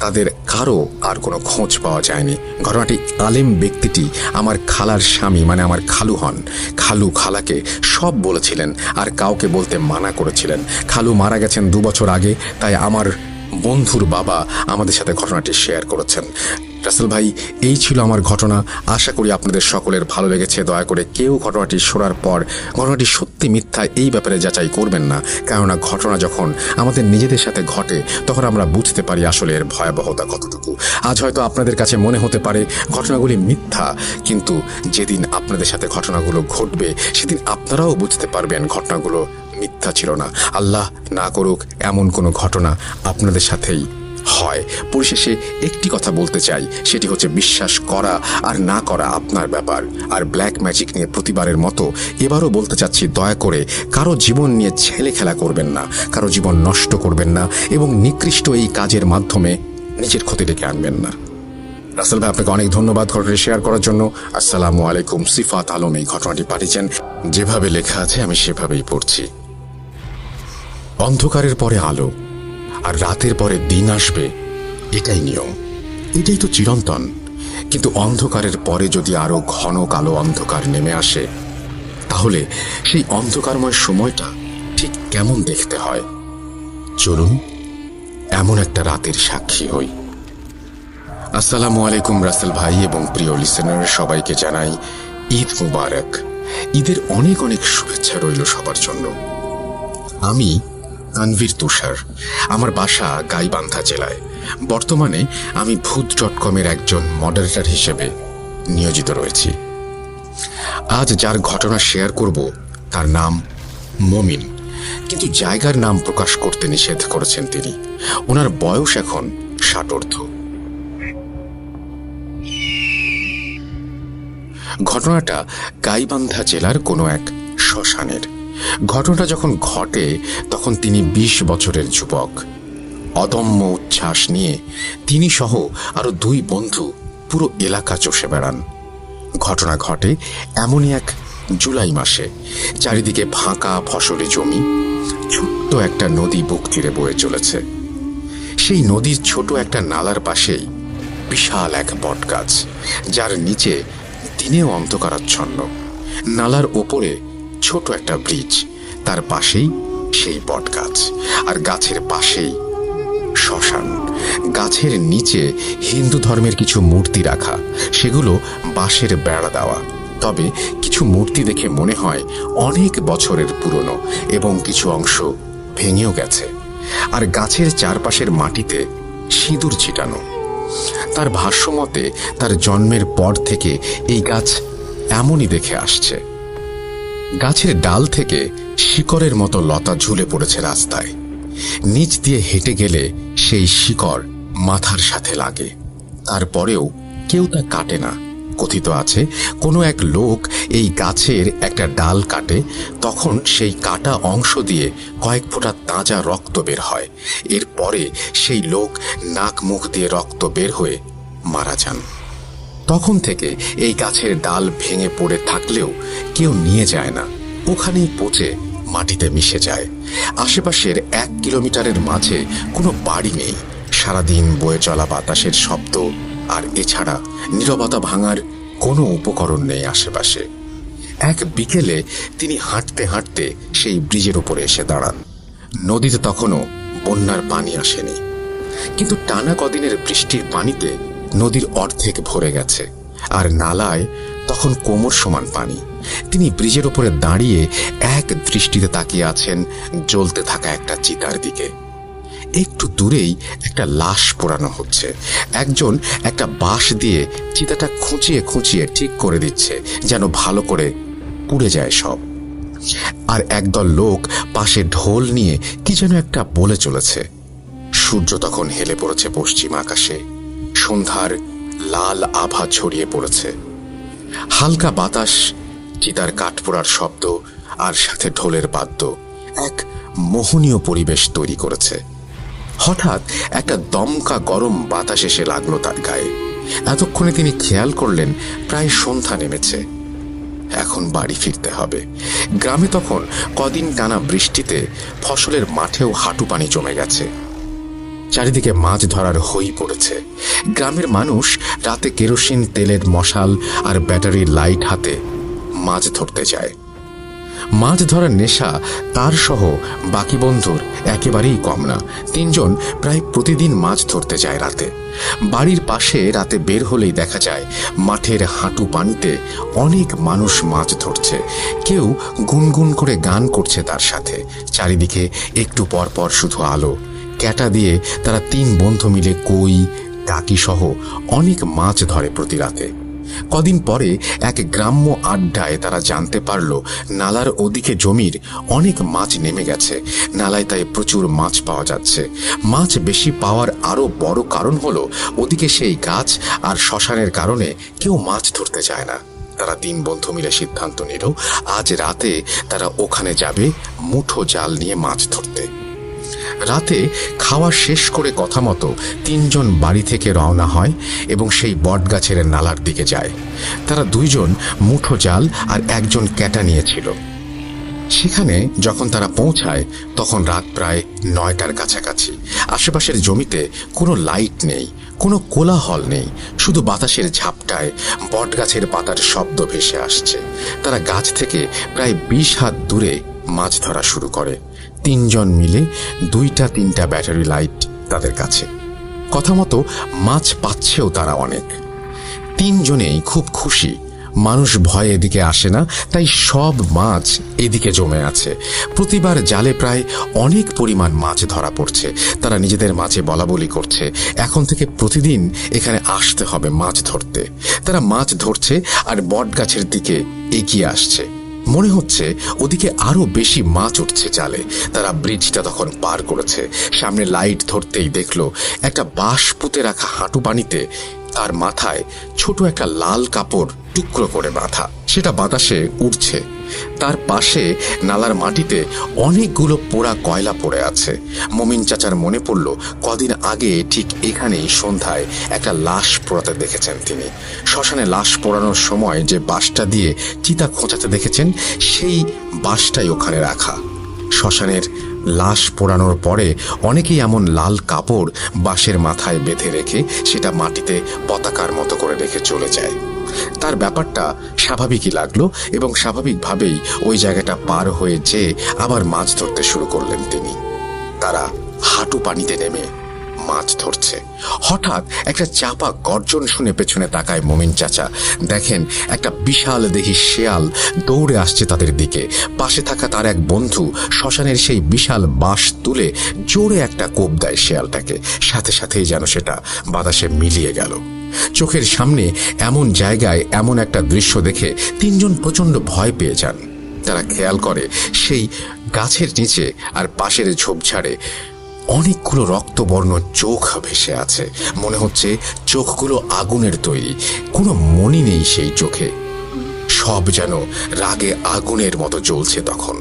তাদের কারো আর কোনো খোঁজ পাওয়া যায়নি। ঘটনাটি আলেম ব্যক্তিটি আমার খালার স্বামী মানে আমার খালু হন। খালু খালাকে সব বলেছিলেন আর কাউকে বলতে মানা করেছিলেন। খালু মারা গেছেন 2 বছর আগে, তাই আমার বন্ধুর বাবা আমাদের সাথে ঘটনাটি শেয়ার করেছেন। রাসেল ভাই, এই ছিল আমার ঘটনা। আশা করি আপনাদের সকলের ভালো লেগেছে। দয়া করে কেউ ঘটনাটি শোনার পর ঘটনাটি সত্যি মিথ্যা এই ব্যাপারে যাচাই করবেন না, কেননা ঘটনা যখন আমাদের নিজেদের সাথে ঘটে তখন আমরা বুঝতে পারি আসলে এর ভয়াবহতা কতটুকু। আজ হয়তো আপনাদের কাছে মনে হতে পারে ঘটনাগুলি মিথ্যা, কিন্তু যেদিন আপনাদের সাথে ঘটনাগুলো ঘটবে সেদিন আপনারাও বুঝতে পারবেন ঘটনাগুলো মিথ্যা ছিল না। আল্লাহ না করুক এমন কোনো ঘটনা আপনাদের সাথেই হয়। পরিশেষে একটি কথা বলতে চাই, সেটি হচ্ছে বিশ্বাস করা আর না করা আপনার ব্যাপার। আর ব্ল্যাক ম্যাজিক নিয়ে প্রতিবারের মতো এবারও বলতে চাচ্ছি, দয়া করে কারো জীবন নিয়ে ছেলে খেলা করবেন না, কারো জীবন নষ্ট করবেন না এবং নিকৃষ্ট এই কাজের মাধ্যমে নিজের ক্ষতি ডেকে আনবেন না। রাসেল ভাই, আপনাকে অনেক ধন্যবাদ ঘটনাটি শেয়ার করার জন্য। আসসালামু আলাইকুম। সিফাত আলম এই ঘটনাটি পাঠিয়েছেন। যেভাবে লেখা আছে আমি সেভাবেই পড়ছি। অন্ধকারের পরে আলো আর রাতের পরে দিন আসবে, এটাই নিয়ম, এটাই তো চিরন্তন। কিন্তু অন্ধকারের পরে যদি আরো ঘন কালো অন্ধকার নেমে আসে, তাহলে সেই অন্ধকারময় সময়টা ঠিক কেমন দেখতে হয় চলুন এমন একটা রাতের সাক্ষী হই। আসসালামু আলাইকুম রাসেল ভাই এবং প্রিয় লিসেনার, সবাইকে জানাই ঈদ মুবারক। ঈদের অনেক অনেক শুভেচ্ছা রইল সবার জন্য। আমি তানভীর তুষার, আমার বাসা গাইবান্ধা জেলায়। বর্তমানে আমি ভূত.com-এর একজন মডারেটর হিসেবে নিয়োজিত রয়েছি। আজ যার ঘটনা শেয়ার করব তার নাম মমিন, কিন্তু জায়গার নাম প্রকাশ করতে নিষেধ করেছেন তিনি। ওনার বয়স এখন 60 ঘটনাটা গাইবান্ধা জেলার কোনো এক শ্মশানের। ঘটনাটা যখন ঘটে তখন তিনি 20 বছরের যুবক। অদম্য উচ্ছ্বাস নিয়ে তিনি সহ আরো 2 বন্ধু পুরো এলাকা চষে বেড়ান। ঘটনা ঘটে এমনই এক জুলাই মাসে। চারিদিকে ফাঁকা ফসলি জমি, ছোট্ট একটা নদী বুক চিরে বয়ে চলেছে। সেই নদীর ছোট একটা নালার পাশেই বিশাল এক বটগাছ, যার নিচে দিনেও অন্ধকারাচ্ছন্ন। নালার ওপরে ছোট একটা ব্রিজ, তার পাশেই সেই বটগাছ, আর গাছের পাশেই শ্মশান। গাছের নিচে হিন্দু ধর্মের কিছু মূর্তি রাখা, সেগুলো বাঁশের বেড়া দেওয়া। তবে কিছু মূর্তি দেখে মনে হয় অনেক বছরের পুরনো এবং কিছু অংশ ভেঙেও গেছে। আর গাছের চারপাশের মাটিতে সিঁদুর ছিটানো। তার ভাষ্যমতে তার জন্মের পর থেকে এই গাছ এমনই দেখে আসছে। গাছের ডাল থেকে শিকড়ের মতো লতা ঝুলে পড়েছে রাস্তায়। নিচ দিয়ে হেঁটে গেলে সেই শিকড় মাথার সাথে লাগে, তারপরেও কেউ তা কাটে না। কথিত আছে কোনো এক লোক এই গাছের একটা ডাল কাটে, তখন সেই কাটা অংশ দিয়ে কয়েক ফোঁটা তাজা রক্ত বের হয়। এরপরে সেই লোক নাক মুখ দিয়ে রক্ত বের হয়ে মারা যান। তখন থেকে এই গাছের ডাল ভেঙে পড়ে থাকলেও কেউ নিয়ে যায় না, ওখানেই পচে মাটিতে মিশে যায়। আশেপাশের 1 কিলোমিটারের মাঝে কোনো বাড়ি নেই। সারাদিন বয়ে চলা বাতাসের শব্দ আর এছাড়া নীরবতা ভাঙার কোনো উপকরণ নেই আশেপাশে। এক বিকেলে তিনি হাঁটতে হাঁটতে সেই ব্রিজের উপরে এসে দাঁড়ান। নদীতে তখনও বন্যার পানি আসেনি, কিন্তু টানা কদিনের বৃষ্টির পানিতে নদীর অর্ধেক ভরে গেছে, আর নালায় তখন কোমর সমান পানি। তিনি ব্রিজের উপরে দাঁড়িয়ে এক দৃষ্টিতে তাকিয়ে আছেন জ্বলতে থাকা একটা চিতার দিকে। একটু দূরেই একটা লাশ পোড়ানো হচ্ছে। একজন একটা বাঁশ দিয়ে চিতাটা খুঁচিয়ে খুঁচিয়ে ঠিক করে দিচ্ছে, যেন ভালো করে পুড়ে যায় সব। আর একদল লোক পাশে ঢোল নিয়ে কি যেন একটা বলে চলেছে। সূর্য তখন হেলে পড়েছে পশ্চিম আকাশে। সন্ধ্যার লাল আভা ছড়িয়ে পড়েছে। হালকা বাতাস, চিতার কাঠ পোড়ার শব্দ আর সাথে ঢোলের বাদ্য এক মোহনীয় পরিবেশ তৈরি করেছে। হঠাৎ একটা দমকা গরম বাতাস এসে লাগলো তার গায়ে। এতক্ষণে তিনি খেয়াল করলেন প্রায় সন্ধ্যা নেমেছে, এখন বাড়ি ফিরতে হবে। গ্রামে তখন কদিন টানা বৃষ্টিতে ফসলের মাঠেও হাঁটু পানি জমে গেছে। চারিদিকে মাছ ধরার হই পড়েছে। গ্রামের মানুষ রাতে কেরোসিন তেলের মশাল আর ব্যাটারির লাইট হাতে মাছ ধরতে যায়। মাছ ধরার নেশা তার সহ বাকি বন্ধুর একেবারেই কম না। 3 জন প্রায় প্রতিদিন মাছ ধরতে যায় রাতে। বাড়ির পাশে রাতে বের হলেই দেখা যায় মাঠের হাঁটু পানিতে অনেক মানুষ মাছ ধরছে। কেউ গুনগুন করে গান করছে তার সাথে। চারিদিকে একটু পর পর শুধু আলো। ক্যাটা দিয়ে তারা 3 বন্ধু মিলে কই, টাকি সহ অনেক মাছ ধরে প্রতি রাতে। কদিন পরে এক গ্রাম্য আড্ডায় তারা জানতে পারল নালার ওদিকে জমির অনেক মাছ নেমে গেছে। নালায় তাই প্রচুর মাছ পাওয়া যাচ্ছে। মাছ বেশি পাওয়ার আরো বড় কারণ হলো ওদিকে সেই গাছ আর শ্মশানের কারণে কেউ মাছ ধরতে যায় না। তারা 3 বন্ধু মিলে সিদ্ধান্ত নিল আজ রাতে তারা ওখানে যাবে মুঠো জাল নিয়ে মাছ ধরতে। রাতে খাওয়া শেষ করে কথা মতো 3 জন বাড়ি থেকে রওনা হয় এবং সেই বটগাছের নালার দিকে যায়। তারা 2 জন মুঠো জাল আর 1 জন ক্যাটা নিয়েছিল। সেখানে যখন তারা পৌঁছায় তখন রাত প্রায় 9টার কাছাকাছি। আশেপাশের জমিতে কোনো লাইট নেই, কোনো কোলাহল নেই, শুধু বাতাসের ঝাপটায় বটগাছের পাতার শব্দ ভেসে আসছে। তারা গাছ থেকে প্রায় 20 হাত দূরে মাছ ধরা শুরু করে। 3 জন মিলে 2-3টা ব্যাটারি লাইট তাদের কাছে। কথা মতো মাছ পাচ্ছেও তারা অনেক। 3 জনেই খুব খুশি। মানুষ ভয়ে এদিকে আসে না, তাই সব মাছ এদিকে জমে আছে। প্রতিবার জালে প্রায় অনেক পরিমাণ মাছ ধরা পড়ছে। তারা নিজেদের মাঝে বলাবলি করছে এখন থেকে প্রতিদিন এখানে আসতে হবে মাছ ধরতে। তারা মাছ ধরছে আর বটগাছের দিকে এগিয়ে আসছে। মনে হচ্ছে ওদিকে আরো বেশি মাছ উঠছে জালে। তারা ব্রিজটা তখন পার করেছে। সামনে লাইট ধরতেই দেখলো একটা বাঁশ পুঁতে রাখা হাঁটু পানিতে তার মাথায় ছোট একটা লাল কাপড় টুকরো করে বাঁধা, সেটা বাতাসে উড়ছে। তার পাশে নালার মাটিতে অনেকগুলো পোড়া কয়লা পড়ে আছে। মমিন চাচার মনে পড়ল কদিন আগে ঠিক এখানেই সন্ধ্যায় একটা লাশ পোড়াতে দেখেছেন তিনি। শ্মশানে লাশ পোড়ানোর সময় যে বাঁশটা দিয়ে চিতা খোঁচাতে দেখেছেন সেই বাঁশটাই ওখানে রাখা। শ্মশানের লাশ পোড়ানোর পরে অনেকেই এমন লাল কাপড় বাঁশের মাথায় বেঁধে রেখে সেটা মাটিতে পতাকার মতো করে রেখে চলে যায়। তার ব্যাপারটা স্বাভাবিকই লাগলো এবং স্বাভাবিকভাবেই ওই জায়গাটা পার হয়ে যেয়ে আবার মাছ ধরতে শুরু করলেন তিনি। তারা হাঁটু পানিতে নেমে মাছ ধরছে। হঠাৎ একটা চাপা গর্জন শুনে পেছনে তাকায় মমিন চাচা। দেখেন একটা বিশাল দেহী শেয়াল দৌড়ে আসছে তাদের দিকে। পাশে থাকা তার এক বন্ধু শ্মশানের সেই বিশাল বাঁশ তুলে জোরে একটা কোপ দেয় শেয়ালটাকে। সাথে সাথেই যেন সেটা বাতাসে মিলিয়ে গেল। চোখের সামনে এমন জায়গায় এমন একটা দৃশ্য দেখে 3 জন প্রচন্ড ভয় পেয়ে যান। তারা খেয়াল করে সেই গাছের নিচে আর পাশের ঝোপঝাড়ে অনেকগুলো রক্তবর্ণ চোখ ভেসে আছে। মনে হচ্ছে চোখগুলো আগুনের তৈরি, কোনো মনি নেই সেই চোখে। সব যেন রাগে আগুনের মতো জ্বলছে। তখন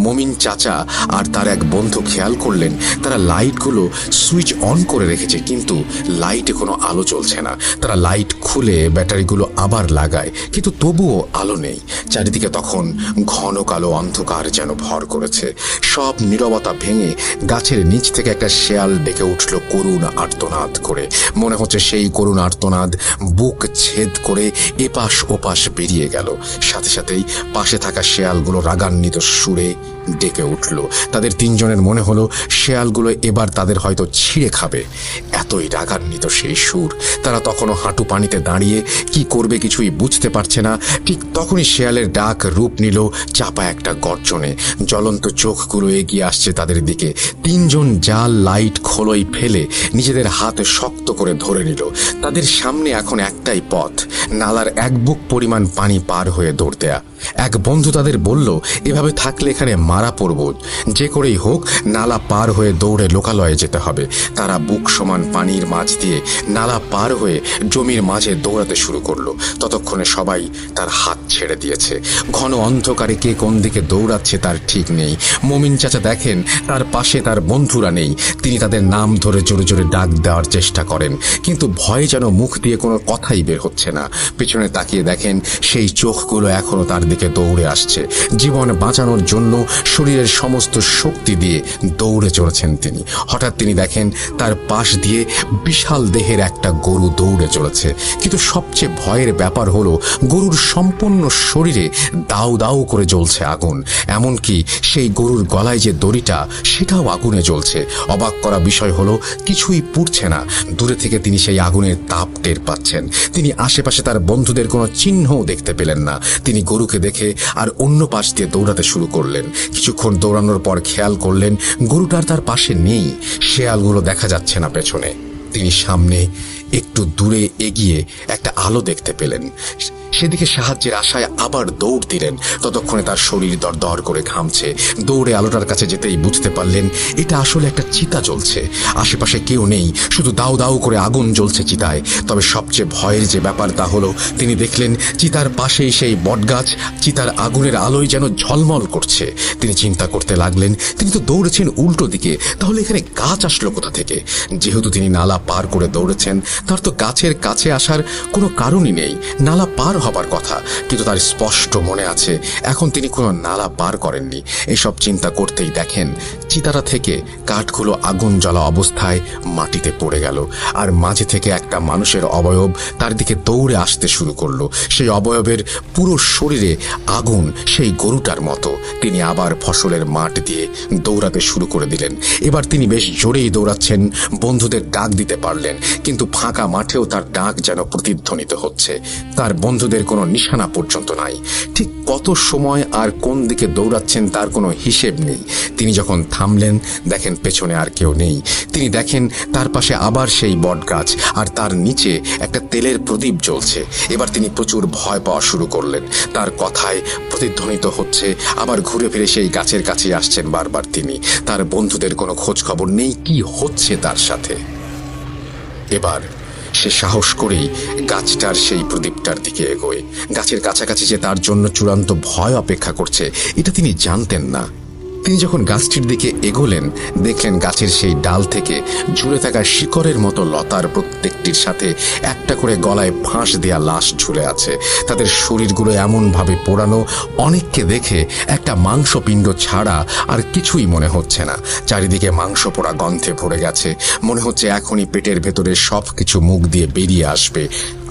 মমিন চাচা আর তার এক বন্ধু খেয়াল করলেন তারা লাইটগুলো সুইচ অন করে রেখেছে, কিন্তু লাইটে কোনো আলো জ্বলছে না। তারা লাইট খুলে ব্যাটারিগুলো আবার লাগায়, কিন্তু তবুও আলো নেই। চারিদিকে তখন ঘন কালো অন্ধকার যেন ভর করেছে। সব নীরবতা ভেঙে গাছের নিচ থেকে একটা শেয়াল ডেকে উঠল করুণ আর্তনাদ করে। মনে হচ্ছে সেই করুণ আর্তনাদ বুক ছেদ করে এপাশ ওপাশ বেরিয়ে গেল। সাথে সাথেই পাশে থাকা শেয়ালগুলো রাগান্বিত সুরে ডেকে উঠল। তাদের তিনজনের মনে হলো শেয়ালগুলো এবার তাদের হয়তো ছিঁড়ে খাবে। এতই রাগান্বিত সেই সুর। তারা তখনও হাঁটু পানিতে দাঁড়িয়ে কি করবে কিছুই বুঝতে পারছে না। ঠিক তখনই শেয়ালের ডাক রূপ নিল চাপা একটা গর্জনে। জ্বলন্ত চোখগুলো এগিয়ে আসছে তাদের দিকে। তিনজন জাল লাইট খোলই ফেলে নিজেদের হাত শক্ত করে ধরে নিল। তাদের সামনে এখন একটাই পথ, নালার এক বুক পরিমাণ পানি পার হয়ে দৌড় দেয়া। এক বন্ধু তাদের বলল, এভাবে থাকলে এখানে মারা পড়ব, যে করেই হোক নালা পার হয়ে দৌড়ে লোকালয়ে যেতে হবে। তারা বুক সমান পানির মাঝ দিয়ে নালা পার হয়ে জমির মাঝে দৌড়াতে শুরু করলো। ততক্ষণে সবাই তার হাত ছেড়ে দিয়েছে। ঘন অন্ধকারে কে কোন দিকে দৌড়াচ্ছে তার ঠিক নেই। মমিন চাচা দেখেন তার পাশে তার বন্ধুরা নেই। তিনি তাদের নাম ধরে জোরে জোরে ডাক দেওয়ার চেষ্টা করেন, কিন্তু ভয়ে যেন মুখ দিয়ে কোনো কথাই বের হচ্ছে না। পিছনে তাকিয়ে দেখেন সেই চোখগুলো এখনো তার দিকে দৌড়ে আসছে। জীবন বাঁচানোর জন্য শরীরের সমস্ত শক্তি দিয়ে দৌড়ে চলেছেন তিনি। হঠাৎ তিনি দেখেন তার পাশ দিয়ে বিশাল দেহের একটা গরু দৌড়ে চলেছে। কিন্তু সবচেয়ে ভয়ের ব্যাপার হলো গরুর সম্পূর্ণ শরীরে দাউ দাউ করে জ্বলছে আগুন। এমনকি সেই গরুর গলায় যে দড়িটা সেটাও আগুনে জ্বলছে। অবাক করা বিষয় হলো কিছুই পুড়ছে না। দূরে থেকে তিনি সেই আগুনের তাপ টের পাচ্ছেন। তিনি আশেপাশে তার বন্ধুদের কোনো চিহ্নও দেখতে পেলেন না। তিনি গরুকে দেখে আর অন্য পাশ দিয়ে দৌড়াতে শুরু করলেন। কিছুক্ষণ দৌড়ানোর পর খেয়াল করলেন গরুটার তার পাশে নেই। শেয়ালগুলো দেখা যাচ্ছে না পেছনে। তিনি সামনে একটু দূরে এগিয়ে একটা আলো দেখতে পেলেন। সেদিকে সাহায্যের আশায় আবার দৌড় দিলেন। ততক্ষণে তার শরীর দরদর করে ঘামছে। দৌড়ে আলোটার কাছে যেতেই বুঝতে পারলেন এটা আসলে একটা চিতা জ্বলছে। আশেপাশে কেউ নেই, শুধু দাউ দাউ করে আগুন জ্বলছে চিতায়। তবে সবচেয়ে ভয়ের যে ব্যাপার তা হলো তিনি দেখলেন চিতার পাশেই সেই বটগাছ চিতার আগুনের আলোয় যেন ঝলমল করছে। তিনি চিন্তা করতে লাগলেন তিনি তো দৌড়েছেন উল্টো দিকে, তাহলে এখানে গাছ আসলো কোথা থেকে? যেহেতু তিনি নালা পার করে দৌড়েছেন তার তো গাছের কাছে আসার কোনো কারণই নেই। নালা পার হবার কথা, কিন্তু তার স্পষ্ট মনে আছে এখন তিনি কোনো নালা পার করেননি। এসব চিন্তা করতেই দেখেন চিতারা থেকে কাঠগুলো আগুন জ্বলা অবস্থায় মাটিতে পড়ে গেল, আর মাঝে থেকে একটা মানুষের অবয়ব তার দিকে দৌড়ে আসতে শুরু করলো। সেই অবয়বের পুরো শরীরে আগুন, সেই গরুটার মতো। তিনি আবার ফসলের মাঠ দিয়ে দৌড়াতে শুরু করে দিলেন। এবার তিনি বেশ জোরেই দৌড়াচ্ছেন। বন্ধুদের ডাক দিতে পারলেন, কিন্তু ফাঁকা মাঠেও তার ডাক যেন প্রতিধ্বনিত হচ্ছে। তার বন্ধুদের কোনো নিশানা পর্যন্ত নাই। ঠিক কত সময় আর কোন দিকে দৌড়াচ্ছেন তার কোনো হিসেব নেই। তিনি যখন থামলেন দেখেন পেছনে আর কেউ নেই। তিনি দেখেন তার পাশে আবার সেই বটগাছ, আর তার নিচে একটা তেলের প্রদীপ জ্বলছে। এবার তিনি প্রচুর ভয় পাওয়া শুরু করলেন। তার কথায় প্রতিধ্বনিত হচ্ছে, আবার ঘুরে ফিরে সেই গাছের কাছে আসছেন বারবার তিনি। তার বন্ধুদের কোনো খোঁজ খবর নেই কি হচ্ছে তার সাথে। এবার সে সাহস করেই গাছটার সেই প্রদীপটার দিকে এগোয়। গাছের কাছাকাছি যে তার জন্য চূড়ান্ত ভয় অপেক্ষা করছে এটা তিনি জানতেন না। তিনি যখন গাছটির দিকে এগোলেন দেখলেন গাছের সেই ডাল থেকে ঝুলে থাকা শিকড়ের মতো লতার প্রত্যেকটির সাথে একটা করে গলায় ফাঁস দেয়া লাশ ঝুলে আছে। তাদের শরীরগুলো এমনভাবে পোড়ানো অনেককে দেখে একটা মাংসপিণ্ড ছাড়া আর কিছুই মনে হচ্ছে না। চারিদিকে মাংস পোড়া গন্ধে ভরে গেছে। মনে হচ্ছে এখনই পেটের ভেতরে সব কিছু মুখ দিয়ে বেরিয়ে আসবে।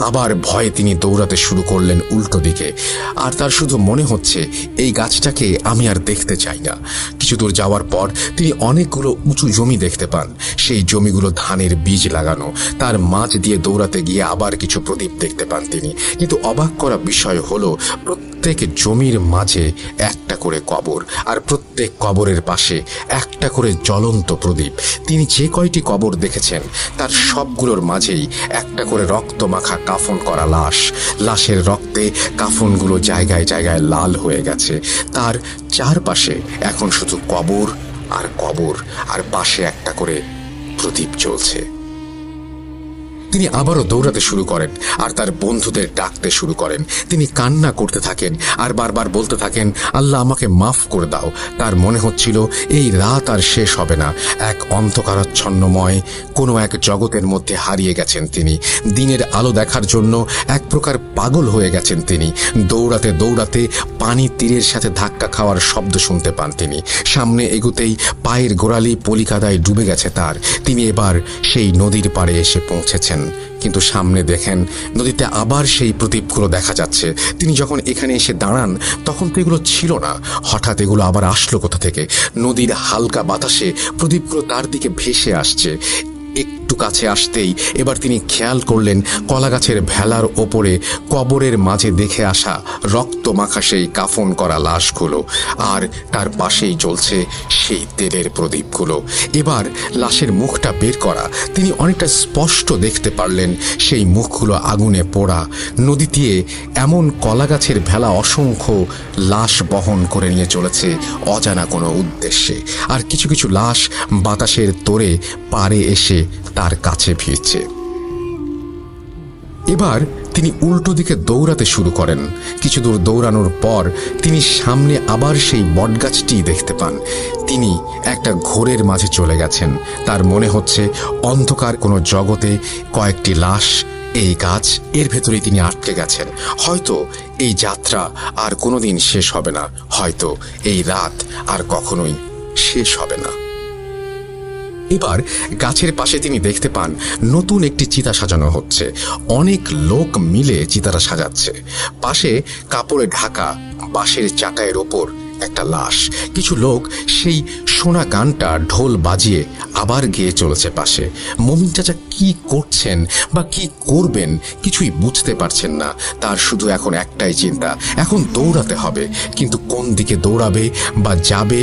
আবার ভয়ে তিনি দৌড়াতে শুরু করলেন উল্টো দিকে। আর তার শুধু মনে হচ্ছে এই গাছটাকে আমি আর দেখতে চাই না। কিছু দূর যাওয়ার পর তিনি অনেকগুলো উঁচু জমি দেখতে পান। সেই জমিগুলো ধানের বীজ লাগানো। তার মাঝ দিয়ে দৌড়াতে গিয়ে আবার কিছু প্রদীপ দেখতে পান তিনি। কিন্তু অবাক করা বিষয় হলো প্রত্যেক জমির মাঝে একটা করে কবর, আর প্রত্যেক কবরের পাশে একটা করে জ্বলন্ত প্রদীপ। তিনি যে কয়টি কবর দেখেছেন তার সবগুলোর মাঝেই একটা করে রক্তমাখা কাফন করা লাশ। লাশের রক্তে কাফনগুলো জায়গায় জায়গায় লাল হয়ে গেছে। তার চারপাশে এখন শুধু কবর আর কবর, আর পাশে একটা করে প্রদীপ জ্বলছে। তিনি আবারও দৌড়াতে শুরু করেন আর তার বন্ধুদের ডাকতে শুরু করেন। তিনি কান্না করতে থাকেন আর বারবার বলতে থাকেন, আল্লাহ আমাকে মাফ করে দাও। তার মনে হচ্ছিল এই রাত আর শেষ হবে না। এক অন্ধকারাচ্ছন্নময় কোনো এক জগতের মধ্যে হারিয়ে গেছেন তিনি। দিনের আলো দেখার জন্য এক প্রকার পাগল হয়ে গেছেন তিনি। দৌড়াতে দৌড়াতে পানি তীরের সাথে ধাক্কা খাওয়ার শব্দ শুনতে পান তিনি। সামনে এগুতেই পায়ের গোড়ালি পলিকাদায় ডুবে গেছে তার। তিনি এবার সেই নদীর পাড়ে এসে পৌঁছেছেন, কিন্তু সামনে দেখেন নদীতে আবার সেই প্রদীপগুলো দেখা যাচ্ছে। তিনি যখন এখানে এসে দাঁড়ান তখন তো এগুলো ছিল না। হঠাৎ এগুলো আবার আসলো কোথা থেকে? নদীর হালকা বাতাসে প্রদীপগুলো তার দিকে ভেসে আসছে। একটু কাছে আসতেই এবার তিনি খেয়াল করলেন কলা গাছের ভেলার ওপরে কবরের মাঝে দেখে আসা রক্ত মাখা সেই কাফন করা লাশগুলো, আর তার পাশেই জ্বলছে সেই তেলের প্রদীপগুলো। এবার লাশের মুখটা বের করা, তিনি অনেকটা স্পষ্ট দেখতে পারলেন সেই মুখগুলো আগুনে পোড়া। নদী দিয়ে এমন কলা গাছের ভেলা অসংখ্য লাশ বহন করে নিয়ে চলেছে অজানা কোনো উদ্দেশ্যে, আর কিছু কিছু লাশ বাতাসের তোড়ে পাড়ে এসে তার কাছে ভিড়ছে। এবার তিনি উল্টো দিকে দৌড়াতে শুরু করেন। কিছু দূর দৌড়ানোর পর তিনি সামনে আবার সেই বটগাছটি দেখতে পান। তিনি একটা ঘোরের মাঝে চলে গেছেন। তার মনে হচ্ছে অন্ধকার কোনো জগতে কয়েকটি লাশ, এই গাছ, এর ভেতরেই তিনি আটকে গেছেন। হয়তো এই যাত্রা আর কোনোদিন শেষ হবে না, হয়তো এই রাত আর কখনোই শেষ হবে না। এবার গাছের পাশে তিনি দেখতে পান নতুন একটি চিতা সাজানো হচ্ছে। অনেক লোক মিলে চিতাটা সাজাচ্ছে। পাশে কাপড়ে ঢাকা বাঁশের চাটাইয়ের ওপর একটা লাশ। কিছু লোক সেই সোনা গানটা ঢোল বাজিয়ে আবার গেয়ে চলেছে পাশে। মমিন চাচা কি করছেন বা কি করবেন কিছুই বুঝতে পারছেন না। তার শুধু এখন একটাই চিন্তা, এখন দৌড়াতে হবে, কিন্তু কোন দিকে দৌড়াবে বা যাবে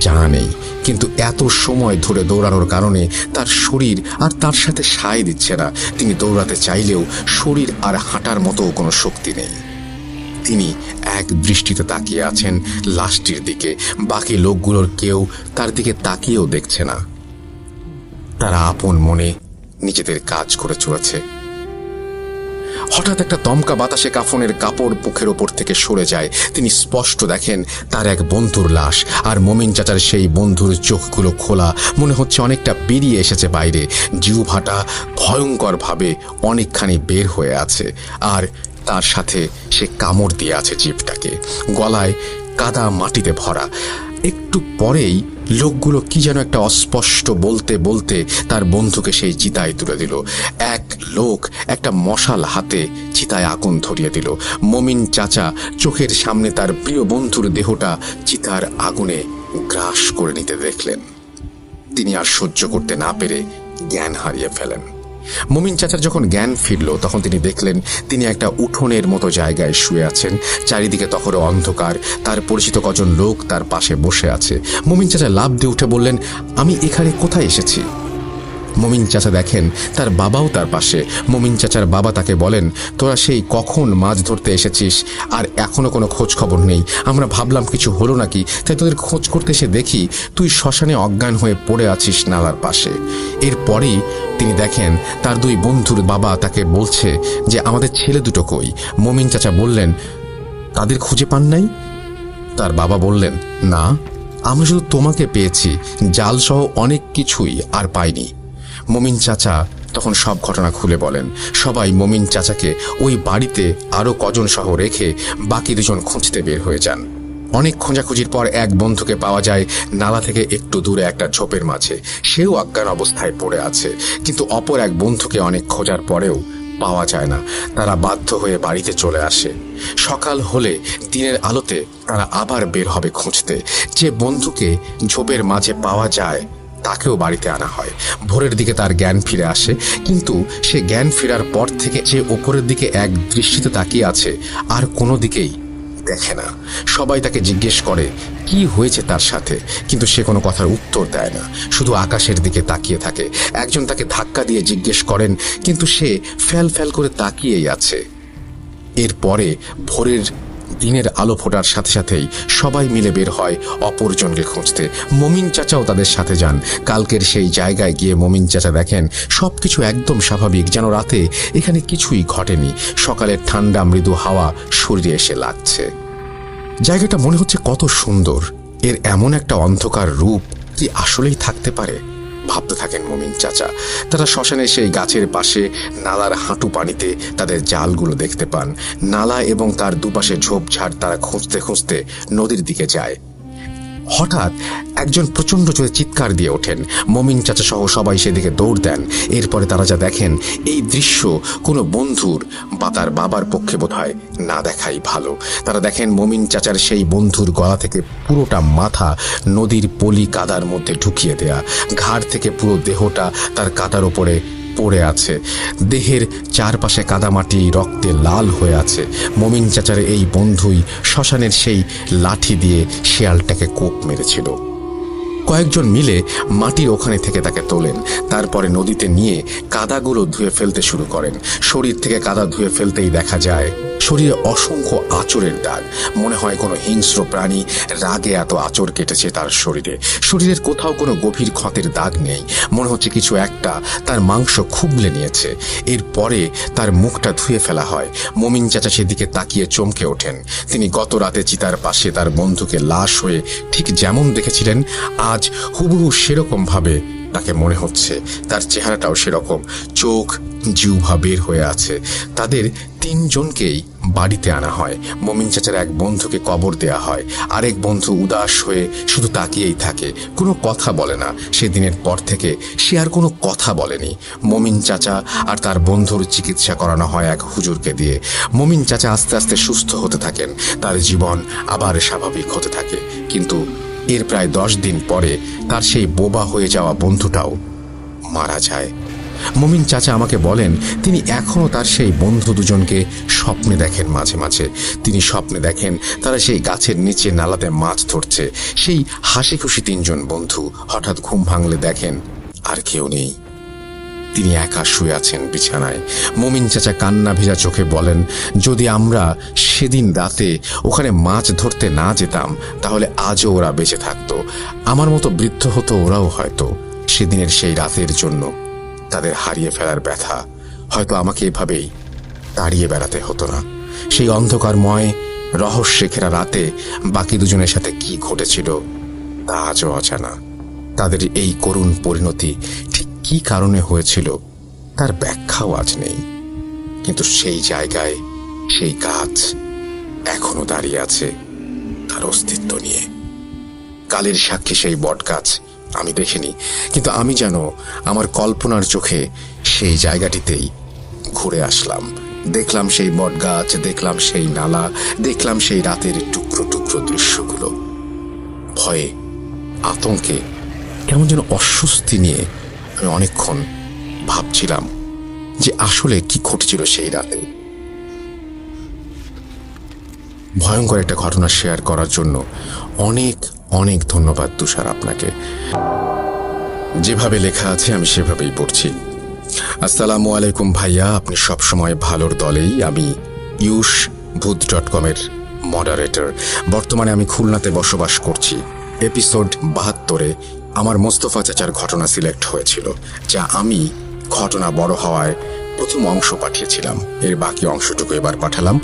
জানা নেই। কিন্তু এত সময় ধরে দৌড়ানোর কারণে তার শরীর আর তার সাথে সায় দিচ্ছে না। তিনি দৌড়াতে চাইলেও শরীর আর হাঁটার মতো কোনো শক্তি নেই। তিনি এক দৃষ্টিতে তাকিয়ে আছেন লাশটির দিকে। বাকি লোকগুলোর কেউ তার দিকে তাকিয়েও দেখছে না। তারা আপন মনে নিজেদের কাজ করে চলেছে। হঠাৎ একটা দমকা বাতাসে কাফনের কাপড় মুখের ওপর থেকে সরে যায়। তিনি স্পষ্ট দেখেন তার এক বন্ধুর লাশ, আর মমিন চাচার সেই বন্ধুর চোখগুলো খোলা, মনে হচ্ছে অনেকটা বেরিয়ে এসেছে বাইরে। জিহ্বাটা ভয়ঙ্কর ভাবে অনেকখানি বের হয়ে আছে, আর তার সাথে সে কামড় দিয়ে আছে জিভটাকে। গলায় কাদা মাটিতে ভরা। একটু পরেই লোকগুলো কি যেন একটা অস্পষ্ট বলতে বলতে তার বন্ধুকে সেই চিতায় তুলে দিল। এক লোক একটা মশাল হাতে চিতায় আগুন ধরিয়ে দিল। মমিন চাচা চোখের সামনে তার প্রিয় বন্ধুর দেহটা চিতার আগুনে গ্রাস করে নিতে দেখলেন। তিনি আর সহ্য করতে না পেরে জ্ঞান হারিয়ে ফেলেন। মমিন চাচার যখন জ্ঞান ফিরল তখন তিনি দেখলেন তিনি একটা উঠোনের মতো জায়গায় শুয়ে আছেন। চারিদিকে তখনও অন্ধকার। তার পরিচিত কজন লোক তার পাশে বসে আছে। মমিন চাচা লাফ দিয়ে উঠে বললেন, আমি এখানে কোথায় এসেছি? মমিন চাচা দেখেন তার বাবাও তার পাশে। মমিন চাচার বাবা তাকে বলেন, তোরা সেই কখন মাছ ধরতে এসেছিস আর এখনো কোনো খোঁজ খবর নেই। আমরা ভাবলাম কিছু হলো নাকি, তাই তোদের খোঁজ করতে এসে দেখি তুই শ্মশানে অজ্ঞান হয়ে পড়ে আছিস নালার পাশে। এরপরেই তিনি দেখেন তার দুই বন্ধুর বাবা তাকে বলছে যে আমাদের ছেলে দুটো কই? মমিন চাচা বললেন, তাদের খুঁজে পান নাই? তার বাবা বললেন, না, আমরা শুধু তোমাকে পেয়েছি, জালসহ অনেক কিছুই আর পাইনি। মমিন চাচা তখন সব ঘটনা খুলে বলেন। সবাই মমিন চাচাকে ওই বাড়িতে আরো কজন সহ রেখে বাকি দুজন খুঁজতে বের হয়ে যান। অনেক খোঁজাখুঁজির পর এক বন্ধুকে পাওয়া যায় নালা থেকে একটু দূরে একটা ঝোপের মাঝে। সেও অজ্ঞান অবস্থায় পড়ে আছে, কিন্তু অপর এক বন্ধুকে অনেক খোঁজার পরেও পাওয়া যায় না। তারা বাধ্য হয়ে বাড়িতে চলে আসে। সকাল হলে দিনের আলোতে তারা আবার বের হবে খুঁজতে। যে বন্ধুকে ঝোপের মাঝে পাওয়া যায় তাকেও বাড়িতে আনা হয়। ভোরের দিকে তার জ্ঞান ফিরে আসে, কিন্তু সে জ্ঞান ফেরার পর থেকে যে ওপরের দিকে এক দৃষ্টিতে তাকিয়ে আছে, আর কোনো দিকেই দেখে না। সবাই তাকে জিজ্ঞেস করে কি হয়েছে তার সাথে, কিন্তু সে কোনো কথার উত্তর দেয় না, শুধু আকাশের দিকে তাকিয়ে থাকে। একজন তাকে ধাক্কা দিয়ে জিজ্ঞেস করেন, কিন্তু সে ফ্যাল ফ্যাল করে তাকিয়েই আছে। এরপরে ভোরের দিনের আলো ফোটার সাথে সাথেই সবাই মিলে বের হয় অপরজনকে খুঁজতে। মমিন চাচাও তাদের সাথে যান। কালকের সেই জায়গায় গিয়ে মমিন চাচা দেখেন সবকিছু একদম স্বাভাবিক, যেন রাতে এখানে কিছুই ঘটেনি। সকালের ঠান্ডা মৃদু হাওয়া শরীরে এসে লাগছে। জায়গাটা মনে হচ্ছে কত সুন্দর। এর এমন একটা অন্ধকার রূপ কি আসলেই থাকতে পারে? ভাবতে থাকেন মমিন চাচা। তারা শ্মশানের সেই গাছের পাশে নালার হাঁটু পানিতে তাদের জালগুলো দেখতে পান। নালা এবং তার দুপাশে ঝোপঝাড় তারা খুঁজতে খুঁজতে নদীর দিকে যায়। হঠাৎ একজন প্রচণ্ড জোরে চিৎকার দিয়ে ওঠেন। মমিন চাচা সহ সবাই সেদিকে দৌড় দেন। এরপরে তারা যা দেখেন, এই দৃশ্য কোনো বন্ধুর বা তার বাবার পক্ষে বোধহয় না দেখাই ভালো। তারা দেখেন মমিন চাচার সেই বন্ধুর গলা থেকে পুরোটা মাথা নদীর পলি কাদার মধ্যে ঢুকিয়ে দেয়া, ঘাড় থেকে পুরো দেহটা তার কাদার ওপরে পড়ে আছে। দেহের চারপাশে কাদামাটি রক্তে লাল হয়ে আছে। মমিন চাচার এই বন্ধুই শ্মশানের সেই লাঠি দিয়ে শেয়ালটাকে কোপ মেরেছিল। কয়েকজন মিলে মাটির ওখানে থেকে তাকে তোলেন। তারপরে নদীতে নিয়ে কাদাগুলো ধুয়ে ফেলতে শুরু করেন। শরীর থেকে কাদা ধুয়ে ফেলতেই দেখা যায় শরীরে অসংখ্য আঁচড়ের দাগ। মনে হয় কোনো হিংস্র প্রাণী রাগে এত আঁচড় কেটেছে তার শরীরে। শরীরের কোথাও কোনো গভীর ক্ষতের দাগ নেই। মনে হচ্ছে কিছু একটা তার মাংস খুবলে নিয়েছে। এরপরে তার মুখটা ধুয়ে ফেলা হয়। মমিন চাচা সেদিকে তাকিয়ে চমকে ওঠেন। তিনি গত রাতে চিতার পাশে তার বন্ধুকে লাশ হয়ে ঠিক যেমন দেখেছিলেন, আজ হুবহু সেরকম ভাবে তাকে মনে হচ্ছে। তার চেহারাটাও সেরকম, চোখ জিহ্বা বের হয়ে আছে। তাদের তিনজনকেই বাড়িতে আনা হয়। মমিন চাচার এক বন্ধুকে কবর দেয়া হয়। আরেক বন্ধু উদাস হয়ে শুধু তাকিয়েই থাকে, কোনো কথা বলে না। সেদিনের পর থেকে সে আর কোনো কথা বলেনি। মমিন চাচা আর তার বন্ধুর চিকিৎসা করানো হয় এক হুজুরকে দিয়ে। মমিন চাচা আস্তে আস্তে সুস্থ হতে থাকেন। তার জীবন আবার স্বাভাবিক হতে থাকে। কিন্তু এর প্রায় 10 দিন পরে তার সেই বোবা হয়ে যাওয়া বন্ধুটাও মারা যায়। মমিন চাচা আমাকে বলেন তিনি এখনও তার সেই বন্ধু দুজনকে স্বপ্নে দেখেন। মাঝে মাঝে তিনি স্বপ্নে দেখেন তারা সেই গাছের নিচে নালাতে মাছ ধরছে। সেই হাসি খুশি তিনজন বন্ধু হঠাৎ ঘুম ভাঙলে দেখেন আর কেউ নেই। তিনি একা শুয়ে আছেন বিছানায়। মমিন চাচা কান্না ভেজা চোখে বলেন, যদি আমরা সেদিন রাতে ওখানে মাছ ধরতে না যেতাম তাহলে আজও ওরা বেঁচে থাকতো। আমার মতো বৃদ্ধ হতো ওরাও হয়তো। সেদিনের সেই রাতের জন্য তাদের হারিয়ে ফেলার ব্যথা হয়তো আমাকে এভাবেই তাড়িয়ে বেড়াতে হতো না। সেই অন্ধকারময় রহস্যে ঘেরা রাতে বাকি দুজনের সাথে কি ঘটেছিল তা আজও অজানা। তাদের এই করুণ পরিণতি ঠিক কি কারণে হয়েছিল তার ব্যাখ্যাও আজ নেই। কিন্তু সেই জায়গায় সেই গাছ এখনো দাঁড়িয়ে আছে তার অস্তিত্ব নিয়ে। কালের সাক্ষী সেই বট গাছ আমি দেখিনি, কিন্তু আমি যেন আমার কল্পনার চোখে সেই জায়গাটিতেই ঘুরে আসলাম। দেখলাম সেই বট গাছ, দেখলাম সেই নালা, দেখলাম সেই রাতের টুকরো টুকরো দৃশ্যগুলো। ভয়ে আতঙ্কে কেমন যেন অস্বস্তি নিয়ে আমি অনেকক্ষণ ভাবছিলাম যে আসলে কি ঘটেছিল সেই রাতে। ভয়ঙ্কর একটা ঘটনা শেয়ার করার জন্য অনেক অনেক ধন্যবাদ তুষার আপনাকে। যেভাবে লেখা আছে আমি সেভাবেই পড়ছি। আসসালামু আলাইকুম ভাইয়া, আপনি সবসময় ভালোর দলেই। আমি ইউশভূত.com-এর মডারেটর। বর্তমানে আমি খুলনাতে বসবাস করছি। এপিসোড 72-এ আমার মোস্তফা চাচার ঘটনা সিলেক্ট হয়েছিল, যা আমি ঘটনা বড় হওয়ায় প্রথম অংশ পাঠিয়েছিলাম। এর বাকি অংশটুকু এবার পাঠালাম,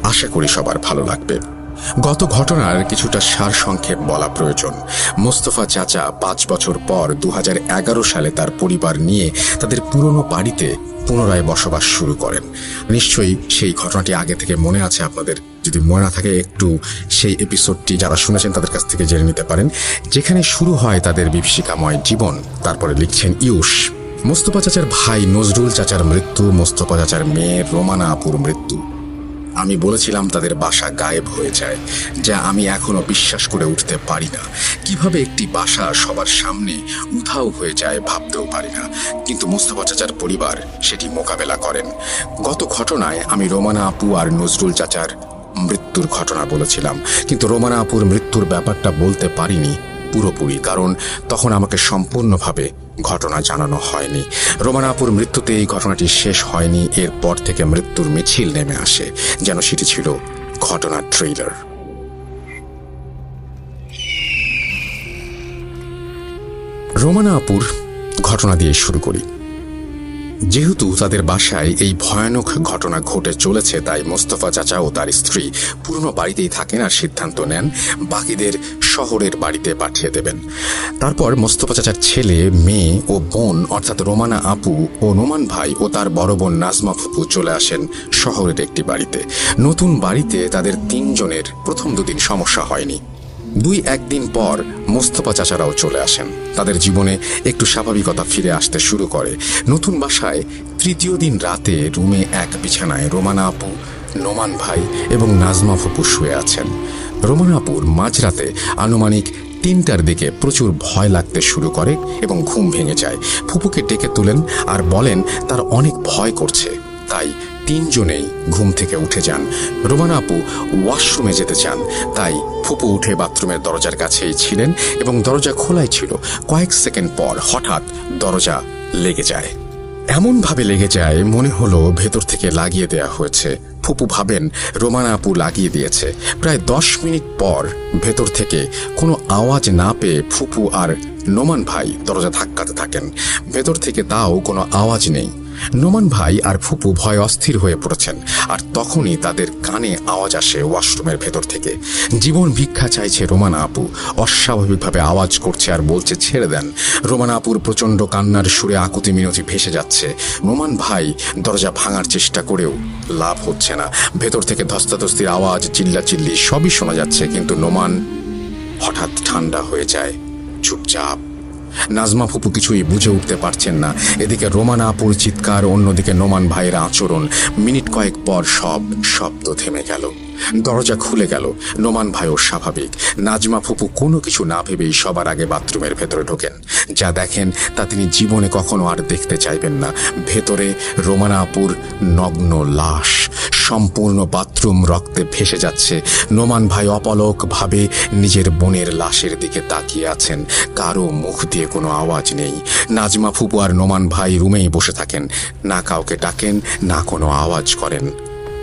আশা করি সবার ভালো লাগবে। গত ঘটনার কিছুটা সারসংক্ষেপ বলা প্রয়োজন। মোস্তফা চাচা 5 বছর পর 2011 সালে তার পরিবার নিয়ে তাদের পুরনো বাড়িতে পুনরায় বসবাস শুরু করেন। নিশ্চয়ই সেই ঘটনাটি আগে থেকে মনে আছে আপনাদের। যদি মনে না থাকে একটু সেই এপিসোডটি যারা শুনেছেন তাদের কাছ থেকে জেনে নিতে পারেন, যেখানে শুরু হয় তাদের বিভীষিকাময় জীবন। তারপরে লিখছেন ইউশ। মোস্তফা চাচার ভাই নজরুল চাচার মৃত্যু, মোস্তফা চাচার মেয়ে রোমানা আপুর মৃত্যু। আমি বলেছিলাম তাদের বাসা গায়েব হয়ে যায়, যা আমি এখনো বিশ্বাস করে উঠতে পারি না। কিভাবে একটি বাসা সবার সামনে উধাও হয়ে যায় ভাবতেও পারি না। কিন্তু মোস্তফা চাচার পরিবার সেটি মোকাবেলা করেন। গত ঘটনায় আমি রোমানা আপু আর নজরুল চাচার মৃত্যুর ঘটনা বলেছিলাম, কিন্তু রোমানা আপুর মৃত্যুর ব্যাপারটা বলতে পারিনি পুরোপুরি, কারণ তখন আমাকে সম্পূর্ণভাবে ঘটনা জানানো হয়নি। রোমানা আপুর মৃত্যুতে এই ঘটনাটি শেষ হয়নি। এরপর থেকে মৃত্যুর মিছিল নেমে আসে, যেন সেটি ছিল ঘটনার ট্রেলার। রোমানা আপুর ঘটনা দিয়ে শুরু করি। যেহেতু তাদের বাসায় এই ভয়ানক ঘটনা ঘটে চলেছে, তাই মোস্তফা চাচা ও তার স্ত্রী পুরনো বাড়িতেই থাকেন আর সিদ্ধান্ত নেন বাকিদের শহরের বাড়িতে পাঠিয়ে দেবেন। তারপর মোস্তফা চাচার ছেলে, মেয়ে ও বোন অর্থাৎ রোমানা আপু ও নোমান ভাই ও তার বড় বোন নাজমা ফুপু চলে আসেন শহরের একটি বাড়িতে। নতুন বাড়িতে তাদের তিনজনের প্রথম দুদিন সমস্যা হয়নি। 2-1 দিন পর মোস্তফা চাচারাও চলে আসেন। তাদের জীবনে একটু স্বাভাবিকতা ফিরে আসতে শুরু করে। নতুন বাসায় তৃতীয় দিন রাতে রুমে এক বিছানায় রোমানা আপু, নোমান ভাই এবং নাজমা ফুপু শুয়ে আছেন। রোমানা আপুর মাঝরাতে আনুমানিক 3টার দিকে প্রচুর ভয় লাগতে শুরু করে এবং ঘুম ভেঙে যায়। ফুপুকে ডেকে তুলেন আর বলেন তার অনেক ভয় করছে। তাই তিনজনেই ঘুম থেকে উঠে যান। রোমানা আপু ওয়াশরুমে যেতে চান, তাই ফুপু উঠে বাথরুমের দরজার কাছেই ছিলেন এবং দরজা খোলাই ছিল। কয়েক সেকেন্ড পর হঠাৎ দরজা লেগে যায়। এমনভাবে লেগে যায় মনে হলো ভেতর থেকে লাগিয়ে দেয়া হয়েছে। ফুপু ভাবেন রোমানা আপু লাগিয়ে দিয়েছে। প্রায় 10 মিনিট পর ভেতর থেকে কোনো আওয়াজ না পেয়ে ফুপু আর নোমান ভাই দরজা ধাক্কাতে থাকেন। ভেতর থেকে তাও কোনো আওয়াজ নেই। নোমান ভাই আর ফুপু ভয় অস্থির হয়ে পড়েছেন। আর তখনই তাদের কানে আওয়াজ আসে ওয়াশরুমের ভেতর থেকে। জীবন ভিক্ষা চাইছে রোমানা আপু, অস্বাভাবিকভাবে আওয়াজ করছে আর বলছে ছেড়ে দেন। রোমানা আপুর প্রচণ্ড কান্নার সুরে আকুতি মিনতি ভেসে যাচ্ছে। নোমান ভাই দরজা ভাঙার চেষ্টা করেও লাভ হচ্ছে না। ভেতর থেকে ধস্তাধস্তির আওয়াজ, চিল্লাচিল্লি সবই শোনা যাচ্ছে, কিন্তু নোমান হঠাৎ ঠান্ডা হয়ে যায়, চুপচাপ। নাজমা ফুপু কিছুই বুঝে উঠতে পারছেন না। এদিকে রোমানা আপুর চিৎকার, অন্যদিকে নোমান ভাইয়ের আচরণ। মিনিট কয়েক পর সব শব্দ থেমে গেল। দরজা খুলে গেল। নোমান ভাইও স্বাভাবিক। নাজমা ফুপু কোনো কিছু না ভেবেই সবার আগে বাথরুমের ভেতরে ঢোকেন। যা দেখেন তা তিনি জীবনে কখনো আর দেখতে চাইবেন না। ভেতরে রোমানা আপুর নগ্ন লাশ। সম্পূর্ণ বাথরুম রক্তে ভেসে যাচ্ছে। নোমান ভাই অপলকভাবে নিজের বোনের লাশের দিকে তাকিয়ে আছেন। কারো মুখ দিয়ে কোনো আওয়াজ নেই। নাজমা ফুপু আর নোমান ভাই রুমেই বসে থাকেন, না কাউকে ডাকেন না কোনো আওয়াজ করেন।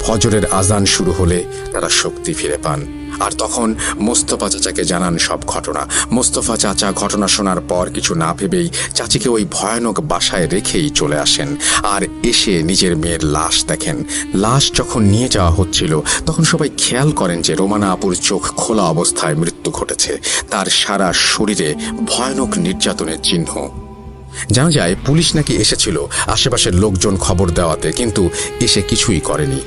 ফজরের আজান শুরু হলে তারা শক্তি ফিরে পান। আর তখন মোস্তফা চাচাকে জানান সব ঘটনা। মোস্তফা চাচা ঘটনা শোনার পর কিছু না ভেবেই চাচিকে ওই ভয়ানক বাসায় রেখেই চলে আসেন। আর এসে নিজের মেয়ের লাশ দেখেন। লাশ যখন নিয়ে যাওয়া হচ্ছিল তখন সবাই খেয়াল করেন যে রোমানা আপুর চোখ খোলা অবস্থায় মৃত্যু ঘটেছে। তার সারা শরীরে ভয়ানক নির্যাতনের চিহ্ন। জানা যায় পুলিশ নাকি এসেছিল আশেপাশের লোকজন খবর দেওয়াতে, কিন্তু এসে কিছুই করেনি।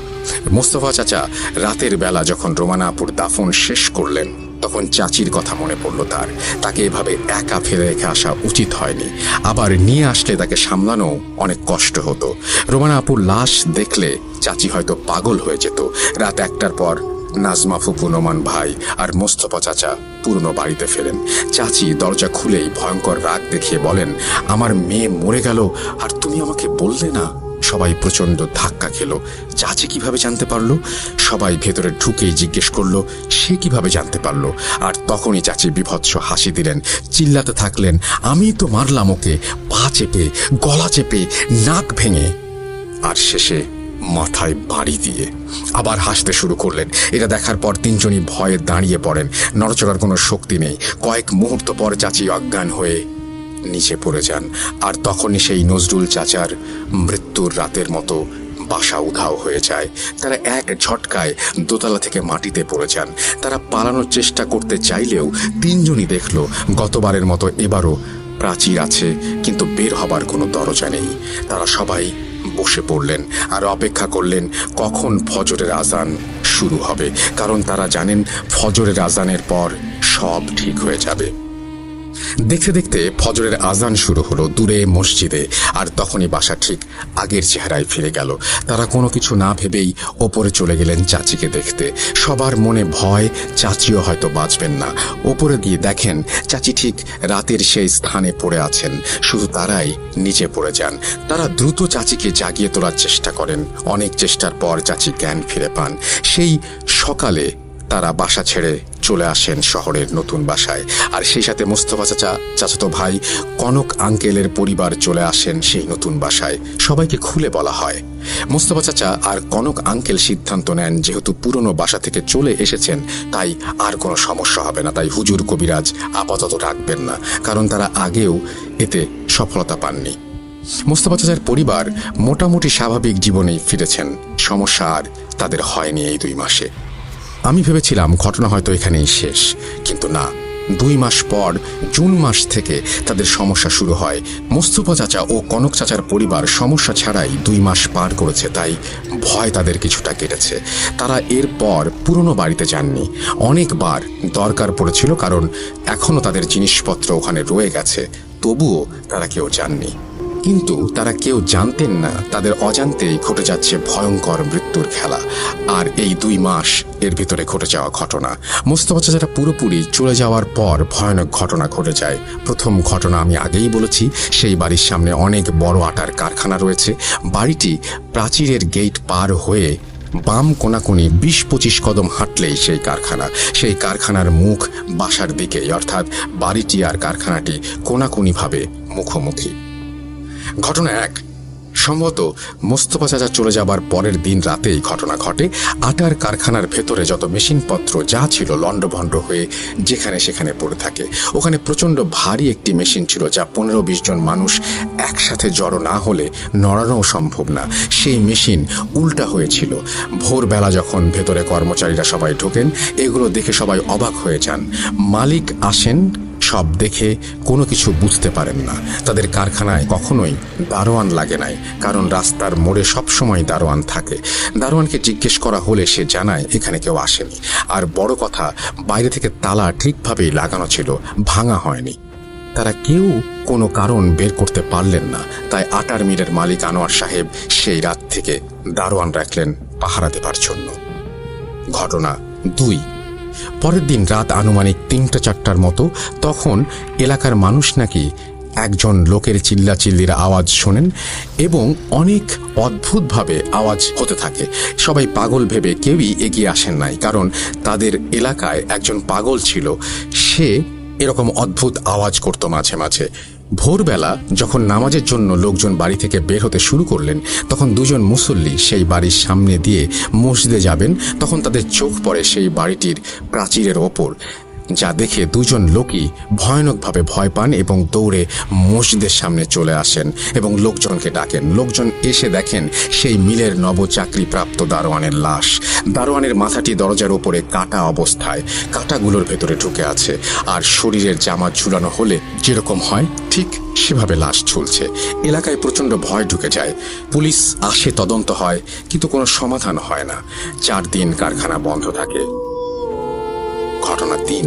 মোস্তফা চাচা রাতের বেলা যখন রোমানা আপুর দাফন শেষ করলেন তখন চাচির কথা মনে পড়ল তার। তাকে এভাবে একা ফেলে রেখে আসা উচিত হয়নি। আবার নিয়ে আসলে তাকে সামলানো অনেক কষ্ট হতো। রোমানা আপুর লাশ দেখলে চাচি হয়তো পাগল হয়ে যেত। রাত 1টার পর নাজমা ফুপু, নোমান ভাই আর মোস্তফা চাচা পুরনো বাড়িতে ফেরেন। চাচি দরজা খুলেই ভয়ঙ্কর রাগ দেখিয়ে বলেন, আমার মেয়ে মরে গেল আর তুমি আমাকে বললে না। সবাই প্রচণ্ড ধাক্কা খেলো। চাচি কিভাবে জানতে পারলো? সবাই ভেতরে ঢুকেই জিজ্ঞেস করলো সে কিভাবে জানতে পারলো। আর তখনই চাচি বিভৎস হাসি দিলেন, চিল্লাতে থাকলেন, আমি তো মারলাম ওকে, পা চেপে, গলা চেপে, নাক ভেঙে। আর শেষে মাথায় বাড়ি দিয়ে। আবার হাসতে শুরু করলেন। এটা দেখার পর তিনজনই ভয়ে দাঁড়িয়ে পড়েন। নড়চড়ার কোনো শক্তি নেই। কয়েক মুহূর্ত পর চাচি অজ্ঞান হয়ে নিচে পড়ে যান। আর তখনই সেই নজরুল চাচার মৃত্যুর রাতের মতো বাসা উধাও হয়ে যায়। তারা এক ঝটকায় দোতলা থেকে মাটিতে পড়ে যান। তারা পালানোর চেষ্টা করতে চাইলেও তিনজনই দেখল গতবারের মতো এবারও প্রাচীর আছে, কিন্তু বের হবার কোনো দরজা নেই। তারা সবাই বসে পড়লেন আর অপেক্ষা করলেন কখন ফজরের আজান শুরু হবে, কারণ তারা জানেন ফজরের আজানের পর সব ঠিক হয়ে যাবে। দেখতে দেখতে ফজরের আজান শুরু হলো দূরে মসজিদে। আর তখনই বাসা ঠিক আগের চেহারায় ফিরে গেল। তারা কোনো কিছু না ভেবেই ওপরে চলে গেলেন চাচিকে দেখতে। সবার মনে ভয়, চাচিও হয়তো বাঁচবেন না। ওপরে গিয়ে দেখেন চাচি ঠিক রাতের সেই স্থানে পড়ে আছেন। শুধু তারাই নিচে পড়ে যান। তারা দ্রুত চাচিকে জাগিয়ে তোলার চেষ্টা করেন। অনেক চেষ্টার পর চাচি জ্ঞান ফিরে পান। সেই সকালে তারা বাসা ছেড়ে চলে আসেন শহরের নতুন বাসায়। আর সেই সাথে মোস্তফা চাচা, চাচাতো ভাই কনক আঙ্কেলের পরিবার চলে আসেন সেই নতুন বাসায়। সবাইকে খুলে বলা হয়। মোস্তফা চাচা আর কনক আঙ্কেল সিদ্ধান্ত নেন, যেহেতু পুরনো বাসা থেকে চলে এসেছেন তাই আর কোনো সমস্যা হবে না, তাই হুজুর কবিরাজ আপাতত রাখবেন না, কারণ তারা আগেও এতে সফলতা পাননি। মোস্তফা চাচার পরিবার মোটামুটি স্বাভাবিক জীবনেই ফিরেছেন। সমস্যা আর তাদের হয়নি এই 2 মাসে। আমি ভেবেছিলাম ঘটনা হয়তো এখানেই শেষ, কিন্তু না। 2 মাস পর জুন মাস থেকে তাদের সমস্যা শুরু হয়। মোস্তফা চাচা ও কনক চাচার পরিবার সমস্যা ছাড়াই 2 মাস পার করেছে, তাই ভয় তাদের কিছুটা কেটেছে। তারা এরপর পুরনো বাড়িতে যাননি। অনেকবার দরকার পড়েছিল, কারণ এখনও তাদের জিনিসপত্র ওখানে রয়ে গেছে, তবুও তারা কেউ যাননি। কিন্তু তারা কেউ জানতেন না তাদের অজান্তেই ঘটে যাচ্ছে ভয়ঙ্কর মৃত্যুর খেলা। আর এই 2 মাস এর ভিতরে ঘটে যাওয়া ঘটনা, মোস্তফা চাচারা পুরোপুরি চলে যাওয়ার পর ভয়ানক ঘটনা ঘটে যায়। প্রথম ঘটনা আমি আগেই বলেছি, সেই বাড়ির সামনে অনেক বড় আটার কারখানা রয়েছে। বাড়িটি প্রাচীরের গেট পার হয়ে বাম কোনাকুনি 20-25 কদম হাঁটলেই সেই কারখানা। সেই কারখানার মুখ বাসার দিকেই, অর্থাৎ বাড়িটি আর কারখানাটি কোনাকুনিভাবে মুখোমুখি। ঘটনা 1, সম্ভবত মোস্তফা চাচা চলে যাবার পরের দিন রাতেই ঘটনা ঘটে। আটার কারখানার ভেতরে যত মেশিনপত্র যা ছিল লণ্ডভণ্ড হয়ে যেখানে সেখানে পড়ে থাকে। ওখানে প্রচণ্ড ভারী একটি মেশিন ছিল, যা 15-20 জন মানুষ একসাথে জড়ো না হলে নড়ানোও সম্ভব না। সেই মেশিন উল্টা হয়েছিল। ভোরবেলা যখন ভেতরে কর্মচারীরা সবাই ঢোকেন, এগুলো দেখে সবাই অবাক হয়ে যান। মালিক আসেন, সব দেখে কোনো কিছু বুঝতে পারেন না। তাদের কারখানায় কখনোই দারোয়ান লাগে নাই, কারণ রাস্তার মোড়ে সবসময় দারোয়ান থাকে। দারোয়ানকে জিজ্ঞেস করা হলে সে জানায় এখানে কেউ আসেনি। আর বড় কথা, বাইরে থেকে তালা ঠিকভাবেই লাগানো ছিল, ভাঙা হয়নি। তারা কেউ কোনো কারণ বের করতে পারলেন না, তাই আটার মিলের মালিক আনোয়ার সাহেব সেই রাত থেকে দারোয়ান রাখলেন পাহারা দেবার জন্য। ঘটনা 2, পরের দিন রাত আনুমানিক 3টা-4টার মতো। তখন এলাকার মানুষ নাকি একজন লোকের চিল্লাচিল্লির আওয়াজ শোনেন এবং অনেক অদ্ভুতভাবে আওয়াজ হতে থাকে। সবাই পাগল ভেবে কেউই এগিয়ে আসেন নাই, কারণ তাদের এলাকায় একজন পাগল ছিল, সে এরকম অদ্ভুত আওয়াজ করত মাঝে মাঝে। ভোরবেলা যখন নামাজের জন্য লোকজন বাড়ি থেকে বের হতে শুরু করলেন, তখন 2 জন মুসল্লি সেই বাড়ির সামনে দিয়ে মসজিদে যাবেন। তখন তাদের চোখ পড়ে সেই বাড়িটির প্রাচীরের ওপর, যা দেখে 2 জন লোকই ভয়ানকভাবে ভয় পান এবং দৌড়ে মসজিদের সামনে চলে আসেন এবং লোকজনকে ডাকেন। লোকজন এসে দেখেন সেই মিলের নবচাকরিপ্রাপ্ত দারোয়ানের লাশ। দারোয়ানের মাথাটি দরজার ওপরে কাটা অবস্থায়, কাটাগুলোর ভেতরে ঢুকে আছে, আর শরীরের জামা ঝুলানো হলে যেরকম হয় ঠিক সেভাবে লাশ ঝুলছে। এলাকায় প্রচণ্ড ভয় ঢুকে যায়। পুলিশ আসে, তদন্ত হয়, কিন্তু কোনো সমাধান হয় না। 4 দিন কারখানা বন্ধ থাকে। ঘটনা 3,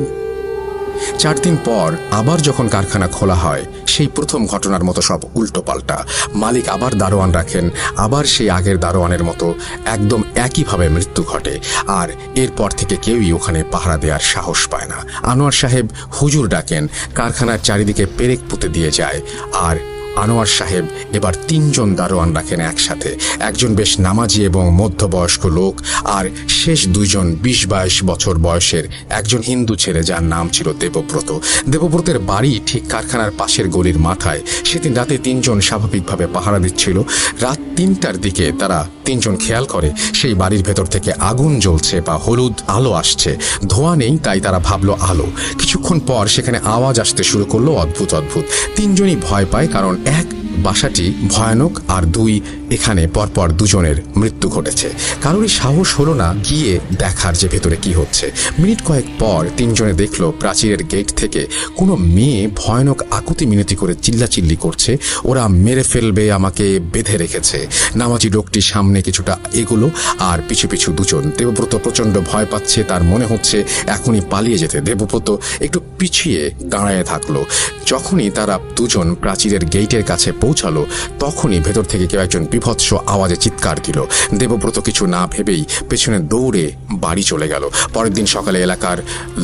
4 দিন পর আবার যখন কারখানা খোলা হয়, সেই প্রথম ঘটনার মতো সব উল্টো পাল্টা। মালিক আবার দারোয়ান রাখেন, আবার সেই আগের দারোয়ানের মতো একদম একইভাবে মৃত্যু ঘটে। আর এরপর থেকে কেউই ওখানে পাহারা দেওয়ার সাহস পায় না। আনোয়ার সাহেব হুজুর ডাকেন, কারখানার চারিদিকে পেরেক পুঁতে দিয়ে যায়। আর আনোয়ার সাহেব এবার 3 জন দারোয়ান রাখেন একসাথে। একজন বেশ নামাজি এবং মধ্যবয়স্ক লোক, আর শেষ 2 জন 20-22 বছর বয়সের একজন হিন্দু ছেলে, যার নাম ছিল দেবব্রত। দেবব্রতের বাড়ি ঠিক কারখানার পাশের গলির মাথায়। সেদিন রাতে 3 জন স্বাভাবিকভাবে পাহারা দিচ্ছিল। রাত 3টার দিকে তারা 3 জন খেয়াল করে সেই বাড়ির ভেতর থেকে আগুন জ্বলছে বা হলুদ আলো আসছে। ধোঁয়া নেই, তাই তারা ভাবলো আলো। কিছুক্ষণ পর সেখানে আওয়াজ আসতে শুরু করলো অদ্ভুত অদ্ভুত। 3 জনই ভয় পায়, কারণ 1, বাসাটি ভয়ানক, আর 2, এখানে পরপর 2 জনের মৃত্যু ঘটেছে। কারোরই সাহস হলো না গিয়ে দেখার যে ভেতরে কি হচ্ছে। মিনিট কয়েক পর 3 জনে দেখলো প্রাচীরের গেট থেকে কোনো মেয়ে ভয়ানক আকুতি মিনতি করে চিল্লাচিল্লি করছে। ওরা মেরে ফেলবে, আমাকে বেঁধে রেখেছে। নামাজি লোকটি সামনে কিছুটা এগুলো, আর পিছু পিছু 2 জন। দেবব্রত প্রচণ্ড ভয় পাচ্ছে, তার মনে হচ্ছে এখনই পালিয়ে যেতে। দেবব্রত একটু পিছিয়ে দাঁড়ায় থাকলো। যখনই তারা দুজন প্রাচীরের গেটের কাছে পৌঁছালো তখনই ভেতর থেকে কেউ একজন বীভৎস আওয়াজে চিৎকার দিল। দেবব্রত কিছু না ভেবেই পেছনে দৌড়ে বাড়ি চলে গেল। পরের দিন সকালে এলাকার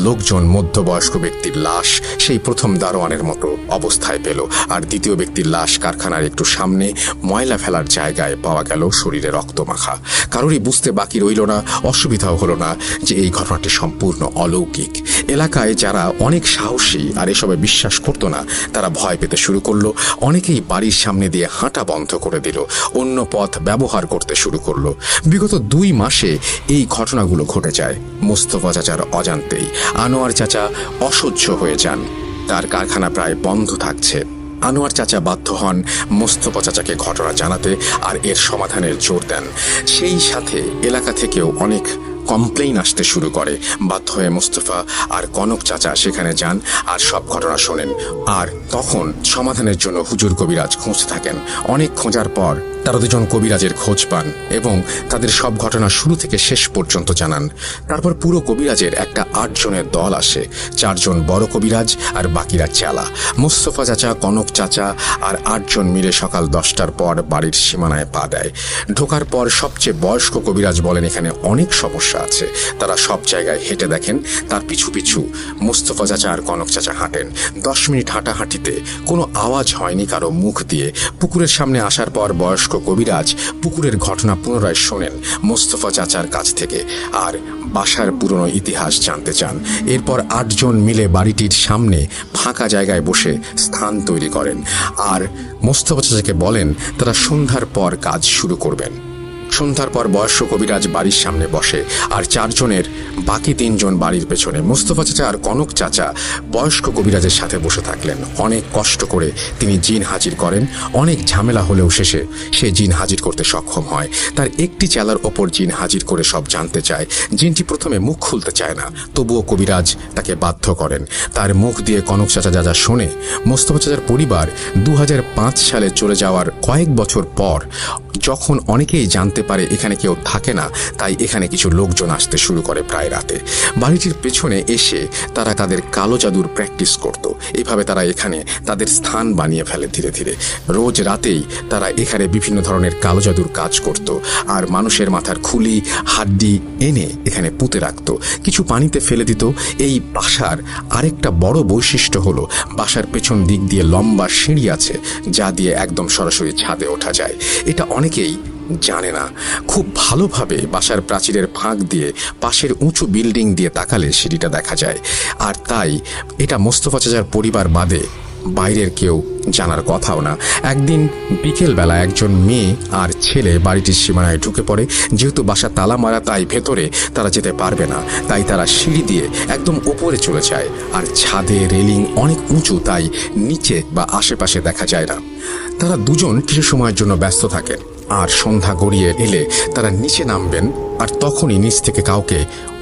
লোকজন মধ্যবয়স্ক ব্যক্তির লাশ সেই প্রথম দারোয়ানের মতো অবস্থায় পেল, আর দ্বিতীয় ব্যক্তির লাশ কারখানার একটু সামনে ময়লা ফেলার জায়গায় পাওয়া গেল, শরীরে রক্তমাখা। কারোরই বুঝতে বাকি রইল না, অসুবিধাও হলো না যে এই ঘটনাটি সম্পূর্ণ অলৌকিক। এলাকায় যারা অনেক সাহসী আর এসবে বিশ্বাস করতো না তারা ভয় পেতে শুরু করলো। অনেকেই বাড়ির সামনে দিয়ে হাঁটা বন্ধ করে দিল, অন্য পথ ব্যবহার করতে শুরু করলো। বিগত 2 মাসে এই ঘটনাগুলো ঘটে যায় মোস্তফা চাচার অজান্তেই। আনোয়ার চাচা অসহ্য হয়ে যান, তার কারখানা প্রায় বন্ধ থাকছে। আনোয়ার চাচা বাধ্য হন মোস্তফা চাচাকে ঘটনা জানাতে আর এর সমাধানের জোর দেন। সেই সাথে এলাকা থেকেও অনেক কমপ্লেইন আসতে শুরু করে। বাধ্য হয়ে মোস্তফা আর কনক চাচা সেখানে যান আর সব ঘটনা শোনেন। আর তখন সমাধানের জন্য হুজুর কবিরাজ খুঁজতে থাকেন। অনেক খোঁজার পর তারা দুজন কবিরাজের খোঁজ পান এবং তাদের সব ঘটনা শুরু থেকে শেষ পর্যন্ত জানান। তারপর পুরো কবিরাজের একটা 8 জনের দল আসে, 4 জন বড় কবিরাজ আর বাকিরা চেলা। মোস্তফা চাচা, কনক চাচা আর 8 জন মিলে সকাল 10টার পর বাড়ির সীমানায় পা দেয়। ঢোকার পর সবচেয়ে বয়স্ক কবিরাজ বলেন এখানে অনেক সমস্যা আছে। তারা সব জায়গায় হেঁটে দেখেন, তার পিছু পিছু মোস্তফা চাচা আর কনক চাচা হাঁটেন। 10 মিনিট হাঁটাহাঁটিতে কোনো আওয়াজ হয়নি কারো মুখ দিয়ে। পুকুরের সামনে আসার পর বয়স্ক কবিরাজ পুকুরের ঘটনা পুনরায় শোনেন মোস্তফা চাচার কাছ থেকে আর বাসার পুরনো ইতিহাস জানতে চান। এরপর 8 জন মিলে বাড়িটির সামনে ফাঁকা জায়গায় বসে স্থান তৈরি করেন আর মোস্তফা চাচাকে বলেন তারা সন্ধ্যার পর কাজ শুরু করবেন। সন্ধ্যার পর বয়স্ক কবিরাজ বাড়ির সামনে বসে আর 4 জনের বাকি 3 জন বাড়ির পেছনে। মোস্তফা চাচা আর কনক চাচা বয়স্ক কবিরাজের সাথে বসে থাকলেন। অনেক কষ্ট করে তিনি জিন হাজির করেন। অনেক ঝামেলা হলেও শেষে সে জিন হাজির করতে সক্ষম হয়। তার একটি চেলার ওপর জিন হাজির করে সব জানতে চায়। জিনটি প্রথমে মুখ খুলতে চায় না, তবুও কবিরাজ তাকে বাধ্য করেন। তার মুখ দিয়ে কনক চাচা যা যা শোনে, মোস্তফা চাচার পরিবার 2005 সালে চলে যাওয়ার কয়েক বছর পর যখন অনেকেই জানতে পারে এখানে কেউ থাকে না, তাই এখানে কিছু লোকজন আসতে শুরু করে প্রায় রাতে। বাড়িটির পেছনে এসে তারা তাদের কালো জাদুর প্র্যাকটিস করত। এভাবে তারা এখানে তাদের স্থান বানিয়ে ফেলে ধীরে ধীরে। রোজ রাতেই তারা এখানে বিভিন্ন ধরনের কালো জাদুর কাজ করত আর মানুষের মাথার খুলি, হাড্ডি এনে এখানে পুঁতে রাখত, কিছু পানিতে ফেলে দিত। এই বাসার আরেকটা বড় বৈশিষ্ট্য হলো বাসার পেছন দিক দিয়ে লম্বা সিঁড়ি আছে যা দিয়ে একদম সরাসরি ছাদে ওঠা যায়। এটা অনেকেই জানে না। খুব ভালোভাবে বাসার প্রাচীরের ফাঁক দিয়ে পাশের উঁচু বিল্ডিং দিয়ে তাকালে সিঁড়িটা দেখা যায়। আর তাই এটা মোস্তফা চাচার পরিবার বাদে বাইরের কেউ জানার কথাও না। একদিন বিকেলবেলা একজন মেয়ে আর ছেলে বাড়িটির সীমানায় ঢুকে পড়ে। যেহেতু বাসা তালা মারা, তাই ভেতরে তারা যেতে পারবে না, তাই তারা সিঁড়ি দিয়ে একদম উপরে চলে যায়। আর ছাদে রেলিং অনেক উঁচু, তাই নিচে বা আশেপাশে দেখা যায় না। তারা দুজন কিছু সময়ের জন্য ব্যস্ত থাকেন আর সন্ধ্যা গড়িয়ে এলে তারা নিচে নামবেন আর তখনই নিচ থেকে কাউকে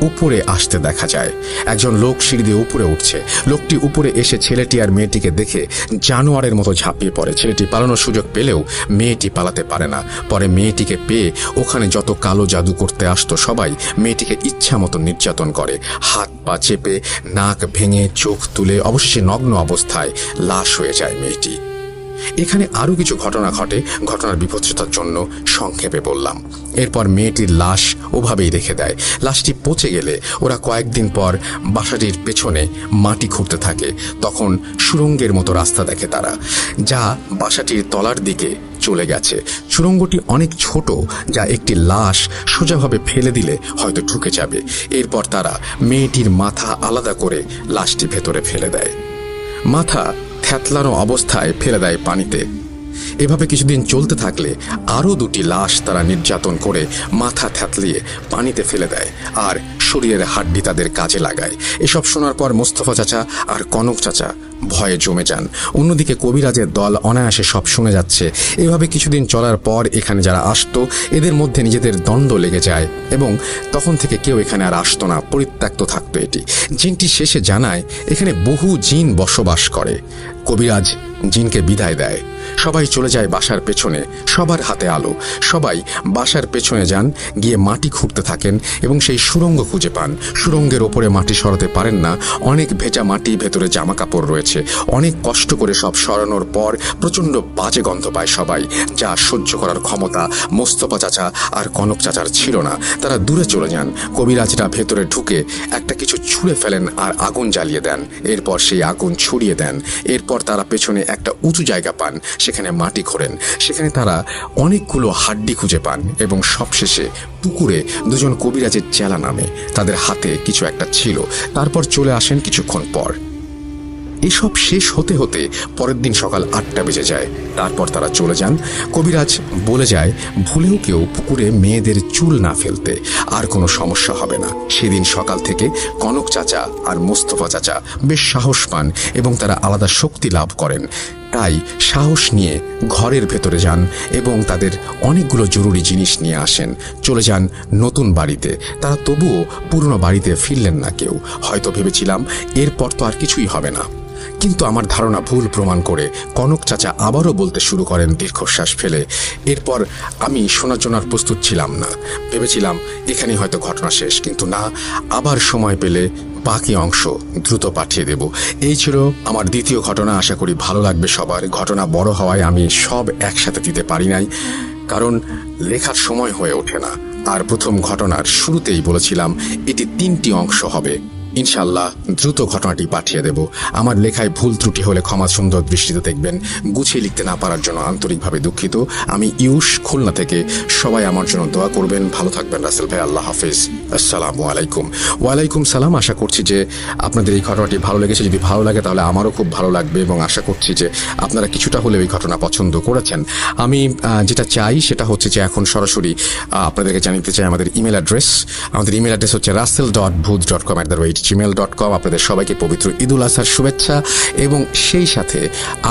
উপরে আসতে দেখা যায়। একজন লোক সিঁড়ি দিয়ে উপরে উঠছে। লোকটি উপরে এসে ছেলেটি আর মেয়েটিকে দেখে জানোয়ারের মতো ঝাঁপিয়ে পড়ে। ছেলেটি পালানোর সুযোগ পেলেও মেয়েটি পালাতে পারে না। পরে মেয়েটিকে পেয়ে ওখানে যত কালো জাদু করতে আসতো সবাই মেয়েটিকে ইচ্ছা মতো নির্যাতন করে, হাত পা চেপে, নাক ভেঙে, চোখ তুলে অবশেষে নগ্ন অবস্থায় লাশ হয়ে যায় মেয়েটি। এখানে আরও কিছু ঘটনা ঘটে, ঘটনার বিভৎসতার জন্য সংক্ষেপে বললাম। এরপর মেয়েটির লাশ ওভাবেই রেখে দেয়। লাশটি পচে গেলে ওরা কয়েকদিন পর বাসাটির পেছনে মাটি খুঁড়তে থাকে। তখন সুড়ঙ্গের মতো রাস্তা দেখে তারা, যা বাসাটির তলার দিকে চলে গেছে। সুড়ঙ্গটি অনেক ছোট, যা একটি লাশ সোজাভাবে ফেলে দিলে হয়তো ঢুকে যাবে। এরপর তারা মেয়েটির মাথা আলাদা করে লাশটি ভেতরে ফেলে দেয়। মাথা থ্যাতলানো অবস্থায় ফেলে দেয় পানিতে। এভাবে কিছুদিন চলতে থাকলে আরও 2টি লাশ তারা নির্যাতন করে মাথা থ্যাতলিয়ে পানিতে ফেলে দেয় আর শরীরের হাড্ডি তাদের কাজে লাগায়। এসব শোনার পর মোস্তফা চাচা আর কনক চাচা ভয়ে জমে যান। অন্যদিকে কবিরাজের দল অনায়াসে সব শুনে যাচ্ছে। এভাবে কিছুদিন চলার পর এখানে যারা আসতো এদের মধ্যে নিজেদের দ্বন্দ্ব লেগে যায় এবং তখন থেকে কেউ এখানে আর আসতো না, পরিত্যক্ত থাকতো এটি। জিনটি শেষে জানায় এখানে বহু জিন বসবাস করে। কবিরাজ জিনকে বিদায় দেয়। সবাই চলে যায় বাসার পেছনে, সবার হাতে আলো। সবাই বাসার পেছনে যান, গিয়ে মাটি খুঁড়তে থাকেন এবং সেই সুড়ঙ্গ খুঁজে পান। সুড়ঙ্গের ওপরে মাটি সরাতে পারেন না, অনেক ভেজা মাটি, ভেতরে জামা কাপড় রয়েছে। অনেক কষ্ট করে সব সরানোর পর প্রচণ্ড বাজে গন্ধ পায় সবাই, যা সহ্য করার ক্ষমতা মোস্তফা চাচা আর কনক চাচার ছিল না। তারা দূরে চলে যান। কবিরাজরা ভেতরে ঢুকে একটা কিছু ছুঁড়ে ফেলেন আর আগুন জ্বালিয়ে দেন। এরপর সেই আগুন ছড়িয়ে দেন। এরপর তারা পেছনে একটা উঁচু জায়গা পান, সেখানে মাটি খোঁড়েন। সেখানে তারা অনেকগুলো হাড্ডি খুঁজে পান এবং সবশেষে পুকুরে দুজন কবিরাজের চেলা নামে। তাদের হাতে কিছু একটা ছিল। তারপর চলে আসেন কিছুক্ষণ পর। এসব শেষ হতে হতে পরের দিন সকাল 8টা বেজে যায়। তারপর তারা চলে যান। কবিরাজ বলে যায় ভুলেও কেউ পুকুরে মেয়েদের চুল না ফেলতে, আর কোনো সমস্যা হবে না। সেদিন সকাল থেকে কনক চাচা আর মোস্তফা চাচা বেশ সাহস পান এবং তারা আলাদা শক্তি লাভ করেন। তাই সাহস নিয়ে ঘরের ভেতরে যান এবং তাদের অনেকগুলো জরুরি জিনিস নিয়ে আসেন। চলে যান নতুন বাড়িতে। তারা তবুও পুরনো বাড়িতে ফিরলেন না কেউ। হয়তো ভেবেছিলাম এরপর তো আর কিছুই হবে না, কিন্তু আমার ধারণা ভুল প্রমাণ করে কনক চাচা আবারও বলতে শুরু করেন দীর্ঘশ্বাস ফেলে। এরপর আমি শোনার জন্য আর প্রস্তুত ছিলাম না। ভেবেছিলাম এখানেই হয়তো ঘটনা শেষ, কিন্তু না, আবার সময় পেলে বাকি অংশ দ্রুত পাঠিয়ে দেব। এই ছিল আমার দ্বিতীয় ঘটনা। আশা করি ভালো লাগবে সবার। ঘটনা বড় হওয়ায় আমি সব একসাথে দিতে পারি নাই, কারণ লেখার সময় হয়ে ওঠে না। আর প্রথম ঘটনার শুরুতেই বলেছিলাম এটি 3টি অংশ হবে। ইনশাল্লাহ দ্রুত ঘটনাটি পাঠিয়ে দেব। আমার লেখায় ভুল ত্রুটি হলে ক্ষমা সুন্দর দৃষ্টিতে দেখবেন। গুছিয়ে লিখতে না পারার জন্য আন্তরিকভাবে দুঃখিত। আমি ইউস, খুলনা থেকে। সবাই আমার জন্য দোয়া করবেন। ভালো থাকবেন রাসেল ভাই। আল্লাহ হাফিজ। আসসালামু আলাইকুম। ওয়ালাইকুম সালাম। আশা করছি যে আপনাদের এই ঘটনাটি ভালো লেগেছে। যদি ভালো লাগে তাহলে আমারও খুব ভালো লাগবে এবং আশা করছি যে আপনারা কিছুটা হলেও এই ঘটনা পছন্দ করেছেন। আমি যেটা চাই সেটা হচ্ছে যে এখন সরাসরি আপনাদেরকে জানিয়ে চাই আমাদের ইমেল অ্যাড্রেস। আমাদের ইমেল অ্যাড্রেস হচ্ছে russell.booth.com@gmail.com। আপনাদের সবাইকে পবিত্র ঈদুল আজহার শুভেচ্ছা এবং সেই সাথে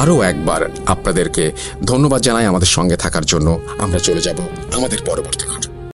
আরও একবার আপনাদেরকে ধন্যবাদ জানাই আমাদের সঙ্গে থাকার জন্য। আমরা চলে যাব আমাদের পরবর্তী ঘটনা।